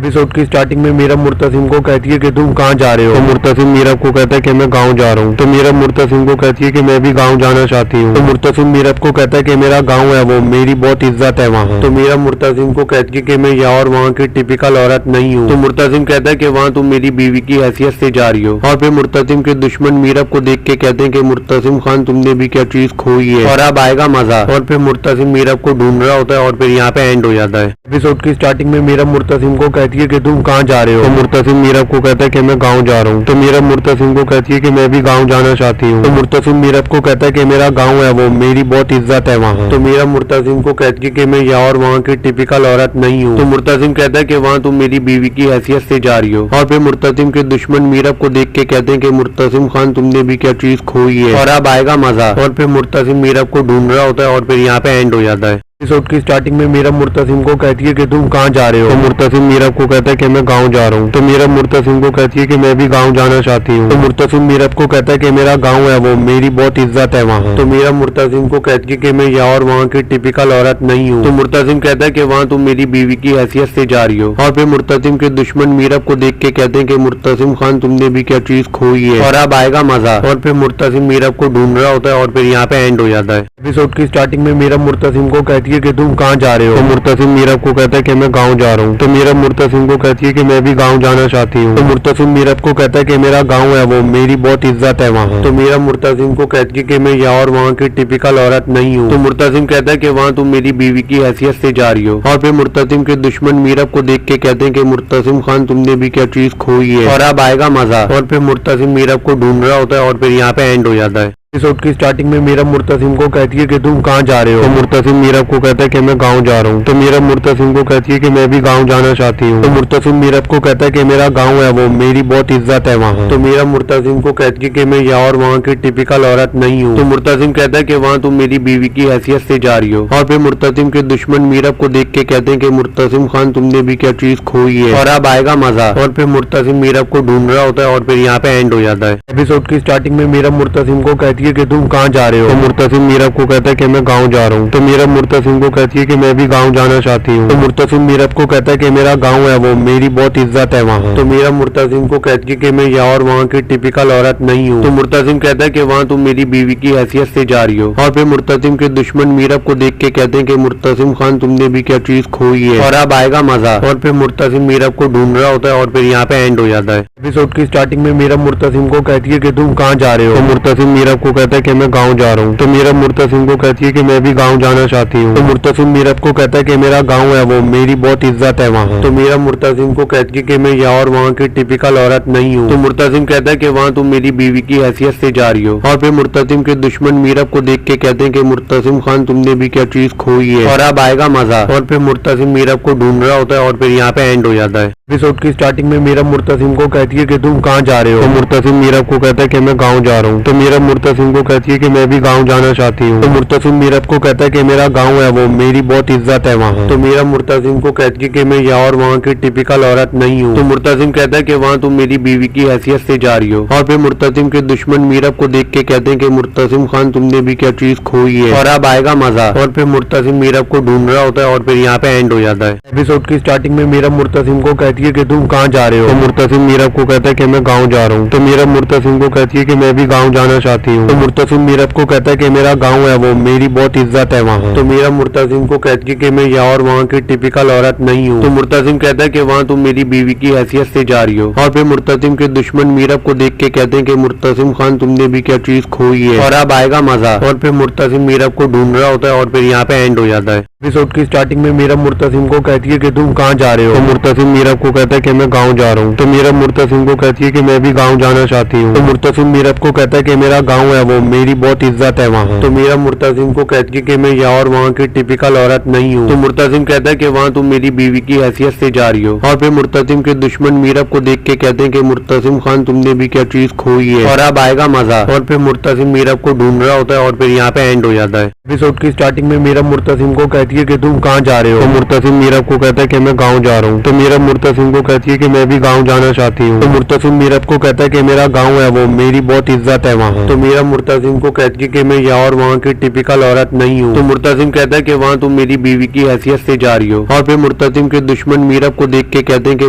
Episode की starting में मीरा मुर्तसिम को कहती है कि तुम कहाँ जा रहे हो। तो मुर्तसिम मीरा को कहता है कि मैं गांव जा रहा हूँ। तो मीरा मुर्तसिम को कहती है कि मैं भी गांव जाना चाहती हूँ। तो मुर्तसिम मीरा को कहता है कि मेरा गांव है वो, मेरी बहुत इज्जत है वहाँ। तो मीरा मुर्तसिम को कहती है कि मैं यहाँ और वहाँ की टिपिकल औरत नहीं हूँ। तो मुर्तसिम कहता है कि वहाँ तुम मेरी बीवी की हैसियत से जा रही हो। और फिर मुर्तसिम के दुश्मन मीरा को देख के कहते हैं कि मुर्तसिम खान तुमने भी क्या चीज खोई है और अब आएगा मजा। और फिर मुर्तसिम मीरा को ढूंढ रहा होता है और फिर यहाँ पे एंड हो जाता है। एपिसोड की स्टार्टिंग में मीरा मुर्तसिम को कहती है कि तुम कहाँ जा रहे हो। तो मुर्तसिम मीरा को कहता है कि मैं गांव जा रहा हूँ। तो मीरा मुर्तसिम को कहती है कि मैं भी गांव जाना चाहती हूँ। तो मुर्तसिम मीरा को कहता है कि मेरा गांव है वो, मेरी बहुत इज्जत है वहाँ। तो मीरा मुर्तसिम को कहती है कि मैं यहाँ और वहाँ की टिपिकल औरत नहीं हूँ। तो मुर्तसिम कहता है कि वहाँ तुम मेरी बीवी की हैसियत से जा रही हो। और फिर मुर्तसिम के दुश्मन मीरा को देख के कहते हैं कि मुर्तसिम खान तुमने भी क्या चीज खोई है और अब आएगा मजा। और फिर मुर्तसिम मीरा को ढूंढ रहा होता है और फिर यहाँ पे एंड हो जाता है। एपिसोड की स्टार्टिंग में मीरा मुर्तसिम को कहती है कि तुम कहाँ जा रहे हो। तो मुर्तसिम मीरा को कहता है कि मैं गांव जा रहा हूँ। तो मीरा मुर्तसिम को कहती है कि मैं भी गांव जाना चाहती हूँ। तो मुर्तसिम मीरा को कहता है कि मेरा गांव है वो, मेरी बहुत इज्जत है वहाँ। तो मीरा मुर्तसिम को कहती है कि मैं यहाँ और वहाँ की टिपिकल औरत नहीं हूँ। तो मुर्तसिम कहता है कि वहाँ तुम मेरी बीवी की हैसियत से जा रही हो। और फिर मुर्तसिम के दुश्मन मीरा को देख के कहते हैं कि मुर्तसिम खान तुमने भी क्या चीज खोई है और अब आएगा मजा। और फिर मुर्तसिम मीरा को ढूंढ रहा होता है और फिर यहाँ पे एंड हो जाता है। एपिसोड की स्टार्टिंग में मीरा मुर्तसिम को कहती है कि तुम कहाँ जा रहे हो। तो मुर्तसिम मीरा को कहता है कि मैं गांव जा रहा हूँ। तो मीरा मुर्तसिम को कहती है कि मैं भी गांव जाना चाहती हूँ। तो मुर्तसिम मीरा को कहता है कि मेरा गांव है वो, मेरी बहुत इज्जत है वहाँ। तो मीरा मुर्तसिम को कहती है कि मैं यहाँ और वहाँ की टिपिकल औरत नहीं हूँ। तो मुर्तसिम कहता है कि वहाँ तुम मेरी बीवी की हैसियत से जा रही हो। और फिर मुर्तसिम के दुश्मन मीरा को देख के कहते हैं कि मुर्तसिम खान तुमने भी क्या चीज खोई है और अब आएगा मजा। और फिर मुर्तसिम मीरा को ढूंढ रहा होता है और फिर यहाँ पे एंड हो जाता है। एपिसोड की स्टार्टिंग में मीरा मुर्तसिम को कहती है कि तुम कहाँ जा रहे हो। तो मुर्तसिम मीरा को कहता है कि मैं गांव जा रहा हूँ। तो मीरा मुर्तसिम को कहती है कि मैं भी गांव जाना चाहती हूँ। तो मुर्तसिम मीरा को कहता है कि मेरा गांव है वो, मेरी बहुत इज्जत है वहाँ। तो मीरा मुर्तसिम को कहती है कि मैं यहाँ और वहाँ की टिपिकल औरत नहीं हूँ। तो मुर्तसिम कहता है कि वहाँ तुम मेरी बीवी की हैसियत से जा रही हो। और फिर मुर्तसिम के दुश्मन मीरा को देख के कहते हैं कि मुर्तसिम खान तुमने भी क्या चीज खोई है और अब आएगा मजा। और फिर मुर्तसिम मीरा को ढूंढ रहा होता है और फिर यहाँ पे एंड हो जाता है। एपिसोड की स्टार्टिंग में मीरा मुर्तसिम को कहती है कि तुम कहाँ जा रहे हो। तो मुर्तसिम मीरा को कहता है कि मैं गांव जा रहा हूँ। तो मीरा मुर्तसिम को कहती है कि मैं भी गांव जाना चाहती हूँ। तो मुर्तसिम मीरा को कहता है कि मेरा गांव है वो, मेरी बहुत इज्जत है वहाँ। तो मीरा मुर्तसिम को कहती है कि मैं यहाँ और वहाँ की टिपिकल औरत नहीं हूँ। तो मुर्तसिम कहता है कि वहाँ तुम मेरी बीवी की हैसियत से जा रही हो। और फिर मुर्तसिम के दुश्मन मीरा को देख के कहते हैं कि मुर्तसिम खान तुमने भी क्या चीज खोई है और अब आएगा मजा। और फिर मुर्तसिम मीरा को ढूंढ रहा होता है और फिर यहाँ पे एंड हो जाता है। एपिसोड की स्टार्टिंग में मीरा मुर्तसिम को कहती है कि तुम कहाँ जा रहे हो। तो मुर्तसिम मीरा को कहता है कि मैं गांव जा रहा हूँ। तो मीरा मुर्तसिम को कहती है कि मैं भी गांव जाना चाहती हूँ। तो मुर्तसिम मीरा को कहता है कि मेरा गांव है वो, मेरी बहुत इज्जत है वहाँ। तो मीरा मुर्तसिम को कहती है कि मैं यहाँ और वहाँ की टिपिकल औरत नहीं हूँ। तो मुर्तसिम कहता है कि वहाँ तुम मेरी बीवी की हैसियत से जा रही हो। और फिर मुर्तसिम के दुश्मन मीरा को देख के कहते हैं कि मुर्तसिम खान तुमने भी क्या चीज खोई है और अब आएगा मजा। और फिर मुर्तसिम मीरा को ढूंढ रहा होता है और फिर यहाँ पे एंड हो जाता है। एपिसोड की स्टार्टिंग में मीरा मुर्तसिम को कहती है कि तुम कहाँ जा रहे हो। तो मुर्तसिम मीरा को कहता है कि मैं गांव जा रहा हूँ। तो मीरा मुर्तसिम को कहती है कि मैं भी गांव जाना चाहती हूँ। तो मुर्तसिम मीरा को कहता है कि मेरा गांव है वो, मेरी बहुत इज्जत है वहाँ। तो मीरा मुर्तसिम को कहती है कि मैं यहाँ और वहाँ की टिपिकल औरत नहीं हूँ। तो मुर्तसिम कहता है कि वहाँ तुम मेरी बीवी की हैसियत से जा रही हो। और फिर मुर्तसिम के दुश्मन मीरा को देख के कहते हैं कि मुर्तसिम खान तुमने भी क्या चीज खोई है और अब आएगा मजा। और फिर मुर्तसिम मीरा को ढूंढ रहा होता है और फिर यहाँ पे एंड हो जाता है। एपिसोड की स्टार्टिंग में मीरा मुर्तसिम को कहती है कि तुम कहाँ जा रहे हो। तो मुर्तसिम मीरा को कहता है कि मैं गांव जा रहा हूँ। तो मीरा मुर्तसिम को कहती है कि मैं भी गांव जाना चाहती हूँ। तो मुर्तसिम मीरा को कहता है कि मेरा गांव है वो, मेरी बहुत इज्जत है वहाँ। तो मीरा मुर्तसिम को कहती है कि मैं यहाँ और वहाँ की टिपिकल औरत नहीं हूँ। तो मुर्तसिम कहता है कि वहाँ तुम मेरी बीवी की हैसियत से जा रही हो। और फिर मुर्तसिम के दुश्मन मीरा को देख के कहते हैं कि मुर्तसिम खान तुमने भी क्या चीज खोई है और अब आएगा मजा। और फिर मुर्तसिम मीरा को ढूंढ रहा होता है और फिर यहाँ पे एंड हो जाता है। एपिसोड की स्टार्टिंग में मीरा मुर्तसिम को कहती है कि तुम कहाँ जा रहे हो। तो मुर्तसिम मीरा को कहता है कि मैं गांव जा रहा हूँ। तो मीरा मुर्तसिम को कहती है कि मैं भी गांव जाना चाहती हूँ। तो मुर्तसिम मीरा को कहता है कि मेरा गांव है वो, मेरी बहुत इज्जत है वहाँ। तो मीरा मुर्तसिम को कहती है कि मैं यहाँ और वहाँ की टिपिकल औरत नहीं हूँ। तो मुर्तसिम कहता है कि वहाँ तुम मेरी बीवी की हैसियत से जा रही हो। और फिर मुर्तसिम के दुश्मन मीरा को देख के कहते हैं कि मुर्तसिम खान तुमने भी क्या चीज खोई है और अब आएगा मजा। और फिर मुर्तसिम मीरा को ढूंढ रहा होता है और फिर यहाँ पे एंड हो जाता है। एपिसोड की स्टार्टिंग में मीरा मुर्तसिम को कहती है कि तुम कहाँ जा रहे हो। तो मुर्तसिम मीरा को कहता है कि मैं गांव जा रहा हूँ। तो मीरा मुर्तसिम मुर्तसिम को कहती है कि मैं भी गाँव जाना चाहती हूँ। तो मुर्तसिम मीरब को कहता है कि मेरा गाँव है वो, मेरी बहुत इज्जत है वहाँ। तो मीरब मुर्तसिम को कहती है कि मैं यहाँ और वहाँ की टिपिकल औरत नहीं हूँ। तो मुर्तसिम कहता है कि वहाँ तुम मेरी बीवी की हैसियत से जा रही हो। और फिर मुर्तसिम के दुश्मन मीरब को देख के कहते हैं कि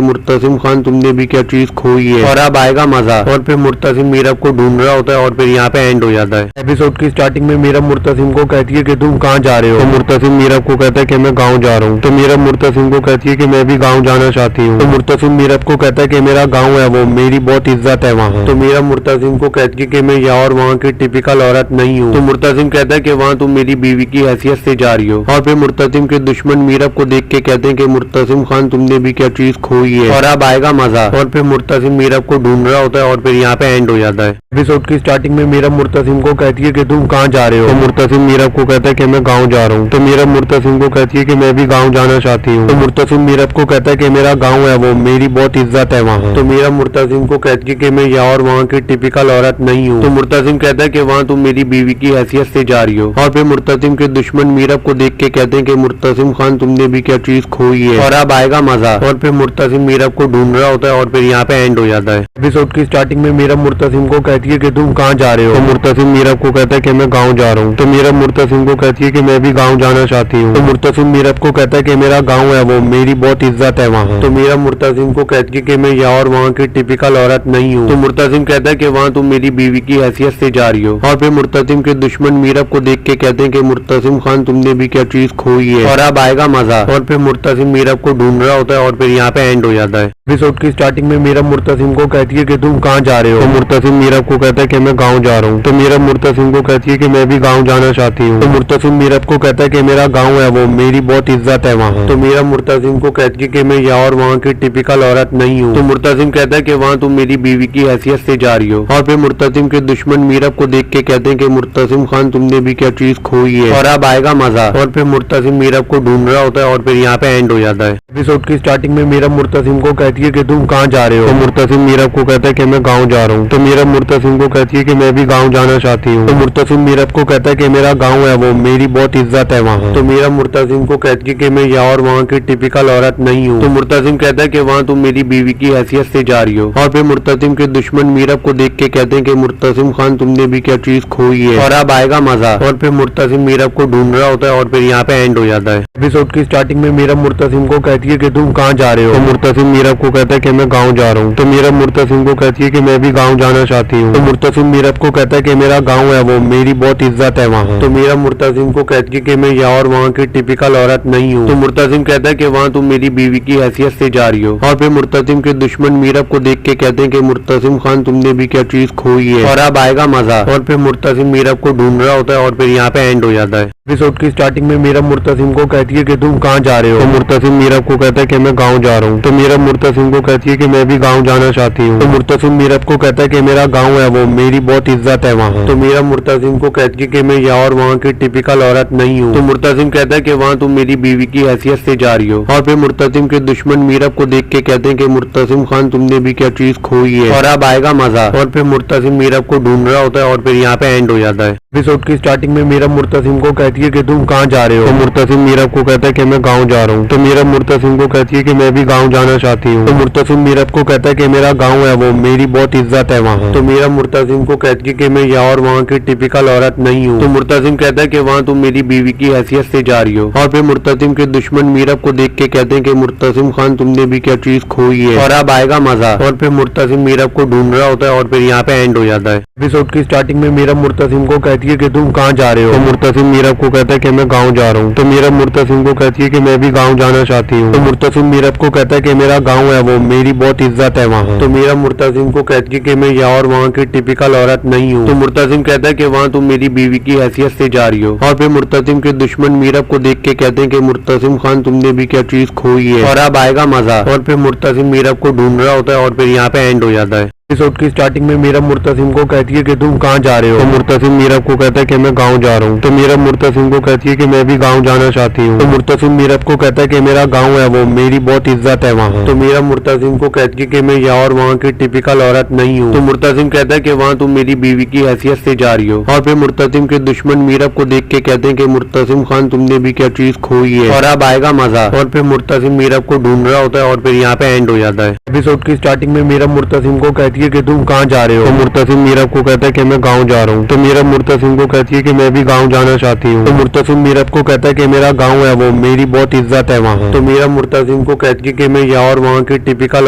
मुर्तसिम खान तुमने भी क्या चीज खोई है और अब आएगा मजा। और फिर मुर्तसिम मीरब को ढूंढ रहा होता है और फिर यहाँ पे एंड हो जाता है। एपिसोड की स्टार्टिंग में मीरब मुर्तसिम को कहती है कि तुम कहाँ जा रहे हो। तो मुर्तसिम मीरब को कहता है कि मैं गाँव जा रहा हूँ। तो मीरब मुर्तसिम को कहती है कि मैं भी गाँव जाना चाहती हूँ। तो मुर्तसिम मीरब को कहता है कि मेरा गाँव है वो, मेरी बहुत इज्जत है वहाँ। तो मीरब मुर्तसिम को कहती है कि मैं यहाँ और वहाँ की टिपिकल औरत नहीं हूँ। तो मुर्तसिम कहता है कि वहाँ तुम मेरी बीवी की हैसियत से जा रही हो। और फिर मुर्तसिम के दुश्मन मीरब को देख के कहते हैं कि मुर्तसिम खान तुमने भी क्या चीज खोई है और अब आएगा मजा। और फिर मुर्तसिम मीरब को ढूंढ रहा होता है और फिर यहाँ पे एंड हो जाता है। एपिसोड की स्टार्टिंग में मीरब मुर्तसिम को कहती है कि तुम कहाँ जा रहे हो। तो मुर्तसिम मीरब को कहता है कि मैं गाँव जा रहा हूँ। तो मीरब मुर्तसिम को कहती है कि मैं भी गाँव जाना चाहती हूँ। तो मुर्तसिम मीरब को कहता है कि मेरा गाँव है वो, मेरी बहुत इज्जत है वहाँ। तो मीरब मुर्तसिम को कहती है कि मैं यहाँ और वहाँ की टिपिकल औरत नहीं हूँ। तो मुर्तसिम कहता है कि वहाँ तुम मेरी बीवी की हैसियत से जा रही हो। और फिर मुर्तसिम के दुश्मन मीरब को देख के कहते हैं कि मुर्तसिम खान तुमने भी क्या चीज खोई है और अब आएगा मजा। और फिर मुर्तसिम मीरब को ढूंढ रहा होता है और फिर यहाँ पे एंड हो जाता है। एपिसोड की स्टार्टिंग में मीरब मुर्तसिम को कहती है कि तुम कहाँ जा रहे हो। तो मुर्तसिम मीरब को कहता है कि मैं गाँव जा रहा हूँ। तो मीरब मुर्तसिम को कहती है कि मैं भी गाँव जाना चाहती हूँ। तो मुर्तसिम मीरब को कहता है कि मेरा गाँव है वो, मेरी बहुत इज्जत है वहाँ। तो मीरब मुर्तसिम को कहती है कि मैं यहाँ और वहाँ की टिपिकल औरत नहीं हूँ। तो मुर्तसिम कहता है कि वहाँ तुम मेरी बीवी की हैसियत से जा रही हो। और फिर मुर्तसिम के दुश्मन मीरब को देख के कहते हैं कि मुर्तसिम खान तुमने भी क्या चीज खोई है और अब आएगा मजा। और फिर मुर्तसिम मीरब को ढूंढ रहा होता है और फिर यहाँ पे एंड हो जाता है। एपिसोड की स्टार्टिंग में मीरब मुर्तसिम को कहती है कि तुम कहाँ जा रहे हो। तो मुर्तसिम मीरब को कहता है कि मैं गाँव जा रहा हूँ। तो मीरब मुर्तसिम को कहती है कि मैं भी गाँव जाना चाहती हूँ। तो मुर्तसिम मीरब को कहता है कि मेरा गाँव है वो, मेरी बहुत इज्जत है वहाँ। तो मीरब मुर्तसिम को कहती है कि मैं यहाँ और वहाँ की टिपिकल औरत नहीं हूँ। तो मुर्तसिम कहता है कि वहाँ तुम मेरी बीवी की हैसियत से जा रही हो। और फिर मुर्तसिम के दुश्मन मीरब को देख के कहते हैं कि मुर्तसिम खान तुमने भी क्या चीज खोई है और अब आएगा मजा। और फिर मुर्तसिम मीरब को ढूंढ रहा होता है और फिर यहाँ पे एंड हो जाता है। एपिसोड की स्टार्टिंग में मीरब मुर्तसिम को कहती है कि तुम कहाँ जा रहे हो। तो मुर्तसिम मीरब को कहता है कि मैं गाँव जा रहा हूँ। तो मीरब मुर्तसिम को कहती है कि मैं भी गाँव जाना चाहती हूँ। तो मुर्तसिम मीरब को कहता है कि मेरा गाँव है वो, मेरी बहुत इज्जत है वहाँ। तो मीरब मुर्तसिम को कहती है कि मैं यहाँ और वहाँ की टिपिकल औरत नहीं हूँ। तो मुर्तसिम कहता है कि वहाँ तुम मेरी बीवी की हैसियत से जा रही हो। और फिर मुर्तसिम के दुश्मन मीरब को देख के कहते हैं कि मुर्तसिम खान तुमने भी क्या चीज खोई है और अब आएगा मजा। और फिर मुर्तसिम मीरब को ढूंढ रहा होता है और फिर यहाँ पे एंड हो जाता है। एपिसोड की स्टार्टिंग में मीरब मुर्तसिम को कहती है कि तुम कहाँ जा रहे हो। तो मुर्तसिम मीरब को कहता है कि मैं गाँव जा रहा हूँ। तो मीरब मुर्तसिम को कहती है कि मैं भी गाँव जाना चाहती हूँ। तो मुर्तसिम मीरब को कहता है कि मेरा गाँव है वो, मेरी बहुत इज्जत है वहाँ। तो मीरब मुर्तसिम को कहती है कि मैं यहाँ और वहाँ की टिपिकल औरत नहीं हूँ। तो मुर्तसिम कहता है कि वहाँ तुम मेरी बीवी की हैसियत से जा रही हो। और फिर मुर्तसिम के दुश्मन मीरब को देख के कहते हैं कि मुर्तसिम खान तुमने भी क्या चीज खोई है और अब आएगा मजा। और फिर मुर्तसिम मीरब को ढूंढ रहा होता है और फिर यहाँ पे एंड हो जाता है। एपिसोड की स्टार्टिंग में मीरब मुर्तसिम को कहती है कि तुम कहाँ जा रहे हो। तो मुर्तसिम मीरब को कहता है कि मैं गाँव जा रहा हूँ। तो मीरब मुर्तसिम को कहती है कि मैं भी गाँव जाना चाहती हूँ। तो मुर्तसिम मीरब को कहता है कि मेरा गाँव है वो, मेरी बहुत इज्जत है वहाँ। तो मीरब मुर्तसिम को कहती है कि मैं यहाँ और वहाँ की टिपिकल औरत नहीं हूँ। तो मुर्तसिम कहता है कि वहाँ तुम मेरी बीवी की हैसियत से जा रही हो। और फिर मुर्तसिम के दुश्मन मीरब को देख के कहते हैं कि मुर्तसिम खान तुमने भी क्या चीज खोई है और अब आएगा मजा। और फिर मुर्तसिम मीरब को ढूंढ रहा होता है और फिर यहाँ पे एंड हो जाता है। एपिसोड की स्टार्टिंग में मीरब मुर्तसिम को कहती है कि तुम कहाँ जा रहे हो। तो मुर्तसिम मीरब को कहता है कि मैं गाँव जा रहा हूँ। तो मीरब मुर्तसिम को कहती है कि मैं भी गाँव जाना चाहती हूँ। तो मुर्तसिम मीरब को कहता है कि मेरा गाँव है वो, मेरी बहुत इज्जत है वहाँ। तो मीरब मुर्तसिम को कहती है कि मैं यहाँ और वहाँ की टिपिकल औरत नहीं हूँ। तो मुर्तसिम कहता है कि वहाँ तुम मेरी बीवी की हैसियत से जा रही हो। और फिर मुर्तसिम के दुश्मन मीरब को देख के कहते हैं कि मुर्तसिम खान तुमने भी क्या चीज खोई है और अब आएगा मजा। और फिर मुर्तसिम मीरब को ढूंढ रहा होता है और फिर यहाँ पे एंड हो जाता है। एपिसोड की स्टार्टिंग में मीरब मुर्तसिम को कहती है कि तुम कहाँ जा रहे हो। तो मुर्तसिम मीरब को कहता है कि मैं गाँव जा रहा हूँ। तो मीरब मुर्तसिम को कहती है कि मैं भी गाँव जाना चाहती हूँ। तो मुर्तसिम मीरब को कहता है कि मेरा गाँव है वो, मेरी बहुत इज्जत है वहाँ। तो मीरब मुर्तसिम को कहती है कि मैं यहाँ और वहाँ की टिपिकल औरत नहीं हूँ। तो मुर्तसिम कहता है कि वहाँ तुम मेरी बीवी की हैसियत से जा रही हो। और फिर मुर्तसिम के दुश्मन मीरब को देख के कहते हैं कि मुर्तसिम खान तुमने भी क्या चीज खोई है और अब आएगा मजा। और फिर मुर्तसिम मीरब को ढूंढ रहा होता है और फिर यहाँ पे एंड हो जाता है। एपिसोड की स्टार्टिंग में मीरा मुर्तसिम को कहती है कि तुम कहाँ जा रहे हो। तो मुर्तसिम मीरा को कहता है कि मैं गांव जा रहा हूँ। तो मीरा मुर्तसिम को कहती है कि मैं भी गांव जाना चाहती हूँ। तो मुर्तसिम मीरा को कहता है कि मेरा गांव है वो, मेरी बहुत इज्जत है वहाँ। तो मीरा मुर्तसिम को कहती है कि मैं यहाँ और वहाँ की टिपिकल औरत नहीं हूँ। तो मुर्तसिम कहता है कि वहाँ तुम मेरी बीवी की हैसियत से जा रही हो। और फिर मुर्तसिम के दुश्मन मीरा को देख के कहते हैं कि मुर्तसिम खान तुमने भी क्या चीज खोई है और अब आएगा मजा। और फिर मुर्तसिम मीरा को ढूंढ रहा होता है और फिर यहाँ पे एंड हो जाता है। एपिसोड की स्टार्टिंग में मीरा मुर्तसिम को कहती है कि तुम कहाँ जा रहे हो। तो मुर्तसिम मीरा को कहता है कि मैं गांव जा रहा हूँ। तो मीरा मुर्तसिम को कहती है कि मैं भी गांव जाना चाहती हूँ। तो मुर्तसिम मीरा को कहता है कि मेरा गांव है वो, मेरी बहुत इज्जत है वहाँ। तो मीरा मुर्तसिम को कहती है कि मैं यहाँ और वहाँ की टिपिकल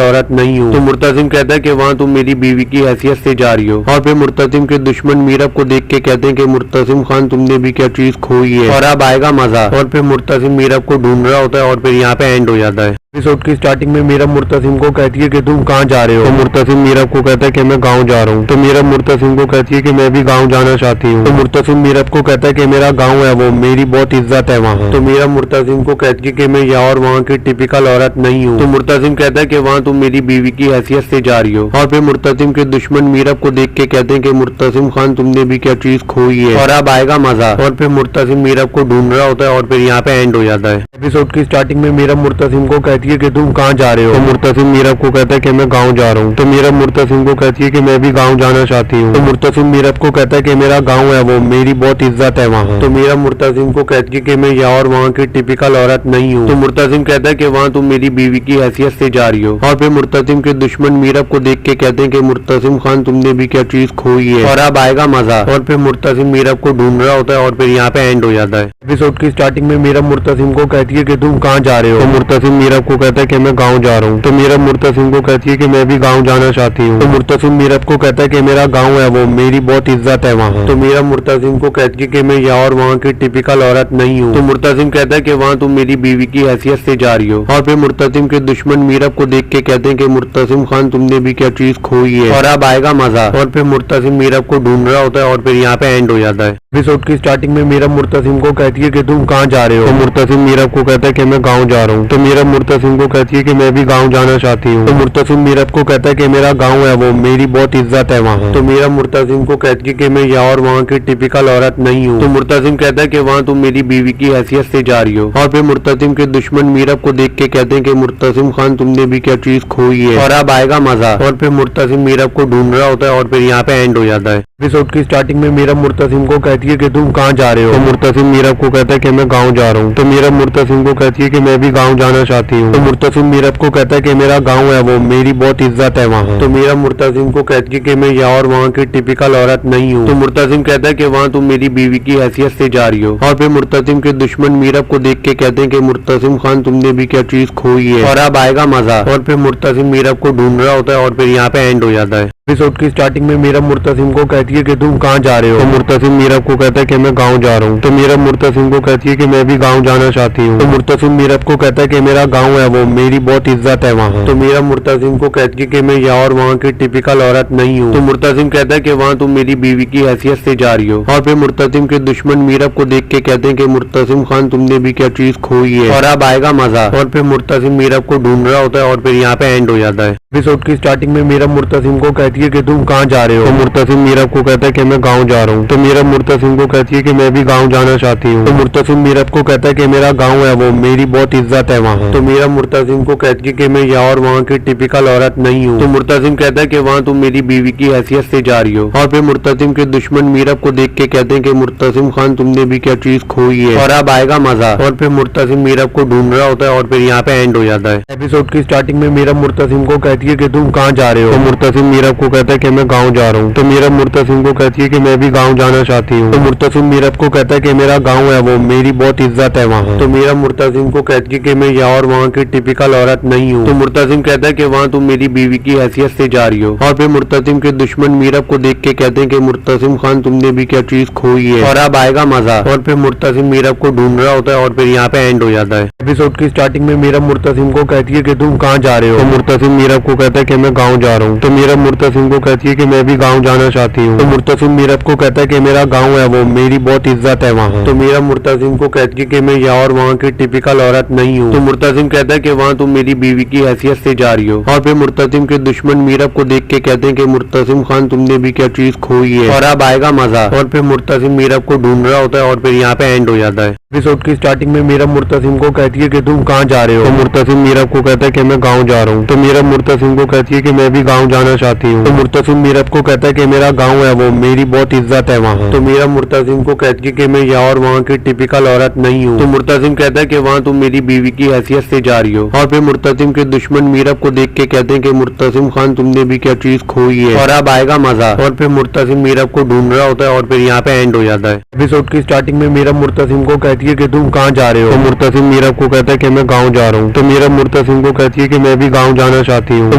औरत नहीं हूँ। तो मुर्तसिम कहता है कि वहाँ तुम मेरी बीवी की हैसियत से जा रही हो। और फिर मुर्तसिम के दुश्मन मीरा को देख के कहते हैं कि मुर्तसिम खान तुमने भी क्या चीज खोई है और अब आएगा मजा। और फिर मुर्तसिम मीरा को ढूंढ रहा होता है और फिर यहाँ पे एंड हो जाता है। एपिसोड की स्टार्टिंग में मीरा मुर्तसिम को कहती है कि तुम कहाँ जा रहे हो। तो मुर्तसिम मीरा को कहता है कि मैं गांव जा रहा हूँ। तो मीरा मुर्तसिम को कहती है कि मैं भी गांव जाना चाहती हूँ। तो मुर्तसिम मीरा को कहता है कि मेरा गांव है वो, मेरी बहुत इज्जत है वहाँ। तो मीरा मुर्तसिम को कहती है कि मैं यहाँ और वहाँ की टिपिकल औरत नहीं हूँ। तो मुर्तसिम कहता है कि वहाँ तुम मेरी बीवी की हैसियत से जा रही हो। और फिर मुर्तसिम के दुश्मन मीरा को देख के कहते हैं कि मुर्तसिम खान तुमने भी क्या चीज खोई है और अब आएगा मजा। और फिर मुर्तसिम मीरा को ढूंढ रहा होता है और फिर यहाँ पे एंड हो जाता है। एपिसोड की स्टार्टिंग में मीरा मुर्तसिम को कहती है कि तुम कहाँ जा रहे हो। तो मुर्तसिम मीरा को कहता है कि मैं गांव जा रहा हूँ। तो मीरा मुर्तसिम को कहती है कि मैं भी गांव जाना चाहती हूँ। तो मुर्तसिम मीरा को कहता है कि मेरा गांव है वो, मेरी बहुत इज्जत है वहाँ। तो मीरा मुर्तसिम को कहती है कि मैं यहाँ और वहाँ की टिपिकल औरत नहीं हूँ। तो मुर्तसिम कहता है कि वहाँ तुम मेरी बीवी की हैसियत से जा रही हो। और फिर मुर्तसिम के दुश्मन मीरा को देख के कहते हैं कि मुर्तसिम खान तुमने भी क्या चीज खोई है और अब आएगा मजा। और फिर मुर्तसिम मीरा को ढूंढ रहा होता है और फिर यहाँ पे एंड हो जाता है। एपिसोड की स्टार्टिंग में मीरा मुर्तसिम को कहती है कि तुम कहाँ जा रहे हो। तो मुर्तसिम मीरा को कहता है कि मैं गांव जा रहा हूँ। तो मीरा मुर्तसिम को कहती है कि मैं भी गांव जाना चाहती हूँ। तो मुर्तसिम मीरा को कहता है कि मेरा गांव है वो, मेरी बहुत इज्जत है वहाँ। तो मीरा मुर्तसिम को कहती है कि मैं यहाँ और वहाँ की टिपिकल औरत नहीं हूँ। तो मुर्तसिम कहता है कि वहाँ तुम मेरी बीवी की हैसियत से जा रही हो। और फिर मुर्तसिम के दुश्मन मीरा को देख के कहते हैं कि मुर्तसिम खान तुमने भी क्या चीज खोई है और अब आएगा मजा। और फिर मुर्तसिम मीरा को ढूंढ रहा होता है और फिर यहाँ पे एंड हो जाता है। एपिसोड की स्टार्टिंग में मीरा मुर्तसिम को कहती है कि तुम कहाँ जा रहे हो। तो मुर्तसिम मीरा को कहता है कि मैं गांव जा रहा हूँ। तो मीरा मुर्तसिम को कहती है कि मैं भी गांव जाना चाहती हूँ। तो मुर्तसिम मीरा को कहता है कि मेरा गांव है वो, मेरी बहुत इज्जत है वहाँ। तो मीरा मुर्तसिम को कहती है कि मैं यहाँ और वहाँ की टिपिकल औरत नहीं हूँ। तो मुर्तसिम कहता है कि वहाँ तुम मेरी बीवी की हैसियत से जा रही हो। और फिर मुर्तसिम के दुश्मन मीरा को देख के कहते हैं कि मुर्तसिम खान तुमने भी क्या चीज खोई है और अब आएगा मजा। और फिर मुर्तसिम मीरा को ढूंढ रहा होता है और फिर यहाँ पे एंड हो जाता है। एपिसोड की स्टार्टिंग में मीरा मुर्तसिम को कहती है कि तुम कहाँ जा रहे हो। तो मुर्तसिम मीरा को कहता है कि मैं गांव जा रहा हूँ। तो मीरा मुर्तसिम को कहती है कि मैं भी गांव जाना चाहती हूँ। तो मुर्तसिम मीरा को कहता है कि मेरा गांव है वो, मेरी बहुत इज्जत है वहाँ। तो मीरा मुर्तसिम को कहती है कि मैं यहाँ और वहाँ की टिपिकल औरत नहीं हूँ। तो मुर्तसिम कहता है कि वहाँ तुम मेरी बीवी की हैसियत से जा रही हो। और फिर मुर्तसिम के दुश्मन मीरा को देख के कहते हैं कि मुर्तसिम खान तुमने भी क्या चीज खोई है और अब आएगा मजा। और फिर मुर्तसिम मीरा को ढूंढ रहा होता है और फिर यहाँ पे एंड हो जाता है। एपिसोड की स्टार्टिंग में मीरा मुर्तसिम को कहती है कि तुम कहाँ जा रहे हो। तो मुर्तसिम मीरा को कहता है कि मैं गांव जा रहा हूँ। तो मीरा मुर्तसिम को कहती है कि मैं भी गांव जाना चाहती हूँ। तो मुर्तसिम मीरा को कहता है कि मेरा गांव है वो, मेरी बहुत इज्जत है वहाँ। तो मीरा मुर्तसिम को कहती है कि मैं यहाँ और वहाँ की टिपिकल औरत नहीं हूँ। तो मुर्तसिम कहता है कि वहाँ तुम मेरी बीवी की हैसियत से जा रही हो। और फिर मुर्तसिम के दुश्मन मीरा को देख के कहते हैं कि मुर्तसिम खान तुमने भी क्या चीज खोई है और अब आएगा मजा। और फिर मुर्तसिम मीरा को ढूंढ रहा होता है और फिर यहाँ पे एंड हो जाता है। एपिसोड की स्टार्टिंग में मीरा मुर्तसिम को कहती है कि तुम कहाँ जा रहे हो। तो मुर्तसिम मीरा को कहता है कि मैं गांव जा रहा हूँ। तो मीरा मुर्तसिम को कहती है कि मैं भी गांव जाना चाहती हूँ। तो मुर्तसिम मीरा को कहता है कि मेरा गांव है वो, मेरी बहुत इज्जत है वहाँ। तो मीरा मुर्तसिम को कहती है कि मैं यहाँ और वहाँ की टिपिकल औरत नहीं हूँ। तो मुर्तसिम कहता है कि वहाँ तुम मेरी बीवी की हैसियत से जा रही हो। और फिर मुर्तसिम के दुश्मन मीरा को देख के कहते हैं कि मुर्तसिम खान तुमने भी क्या चीज खोई है और अब आएगा मजा। और फिर मुर्तसिम मीरा को ढूंढ रहा होता है और फिर यहाँ पे एंड हो जाता है। एपिसोड की स्टार्टिंग में मीरा मुर्तसिम को कहती है कि तुम कहाँ जा रहे हो। तो मुर्तसिम मीरा को कहता है कि मैं गांव जा रहा हूँ। तो मीरा मुर्तसिम को कहती है कि मैं भी गांव जाना चाहती हूँ। तो मुर्तसिम मीरा को कहता है कि मेरा गांव है वो, मेरी बहुत इज्जत है वहाँ। तो मीरा मुर्तसिम को कहती है कि मैं यहाँ और वहाँ की टिपिकल औरत नहीं हूँ। तो मुर्तसिम कहता है कि वहाँ तुम मेरी बीवी की हैसियत से जा रही हो। और फिर मुर्तसिम के दुश्मन मीरा को देख के कहते हैं कि मुर्तसिम खान तुमने भी क्या चीज खोई है और अब आएगा मजा। और फिर मुर्तसिम मीरा को ढूंढ रहा होता है और फिर यहाँ पे एंड हो जाता है। एपिसोड की स्टार्टिंग में मीरा मुर्तसिम को कहती है कि तुम कहाँ जा रहे हो। तो मुर्तसिम मीरा को कहता है कि मैं गाँव जा रहा हूँ। तो मीरा मुर्तसिम को कहती है कि मैं भी गाँव जाना चाहती हूँ। तो मुर्तसिम मीरब को कहता है कि मेरा गाँव है वो, मेरी बहुत इज्जत है वहाँ। तो मीरा मुर्तसिम को कहती है कि मैं यहाँ और वहाँ की टिपिकल औरत नहीं हूँ। तो मुर्तसिम कहता है कि वहाँ तुम मेरी बीवी की हैसियत से जा रही हो। और फिर मुर्तसिम के दुश्मन मीरब को देख के कहते हैं कि मुर्तसिम खान तुमने भी क्या चीज खोई है और अब आएगा मजा। और फिर मुर्तसिम मीरब को ढूंढ रहा होता है और फिर यहाँ पे एंड हो जाता है। एपिसोड की स्टार्टिंग में मीरब मुर्तसिम को कहती है कि तुम कहाँ जा रहे हो। तो मुर्तसिम मीरब को कहता है कि मैं गाँव जा रहा हूँ। तो मीरब मुर्तसिम को कहती है कि मैं भी गाँव जाना चाहती हूँ। तो मुर्तसिम मीरब को कहता है कि मेरा गाँव है वो, मेरी बहुत इज्जत है वहाँ। तो मीरब मुर्तसिम को कहती है कि मैं यहाँ और वहाँ की टिपिकल औरत नहीं हूँ। तो मुर्तसिम कहता है कि वहाँ तुम मेरी बीवी की हैसियत से जा रही हो। और फिर मुर्तसिम के दुश्मन मीरब को देख के कहते हैं कि मुर्तसिम खान तुमने भी क्या चीज खोई है और अब आएगा मजा। और फिर मुर्तसिम मीरब को ढूंढ रहा होता है और फिर यहाँ पे एंड हो जाता है। एपिसोड की स्टार्टिंग में मीरब मुर्तसिम को कहती है कि तुम कहाँ जा रहे हो। तो मुर्तसिम मीरब को कहता है कि मैं गाँव जा रहा हूँ। तो मीरब मुर्तसिम को कहती है कि मैं भी गाँव जाना चाहती हूँ। तो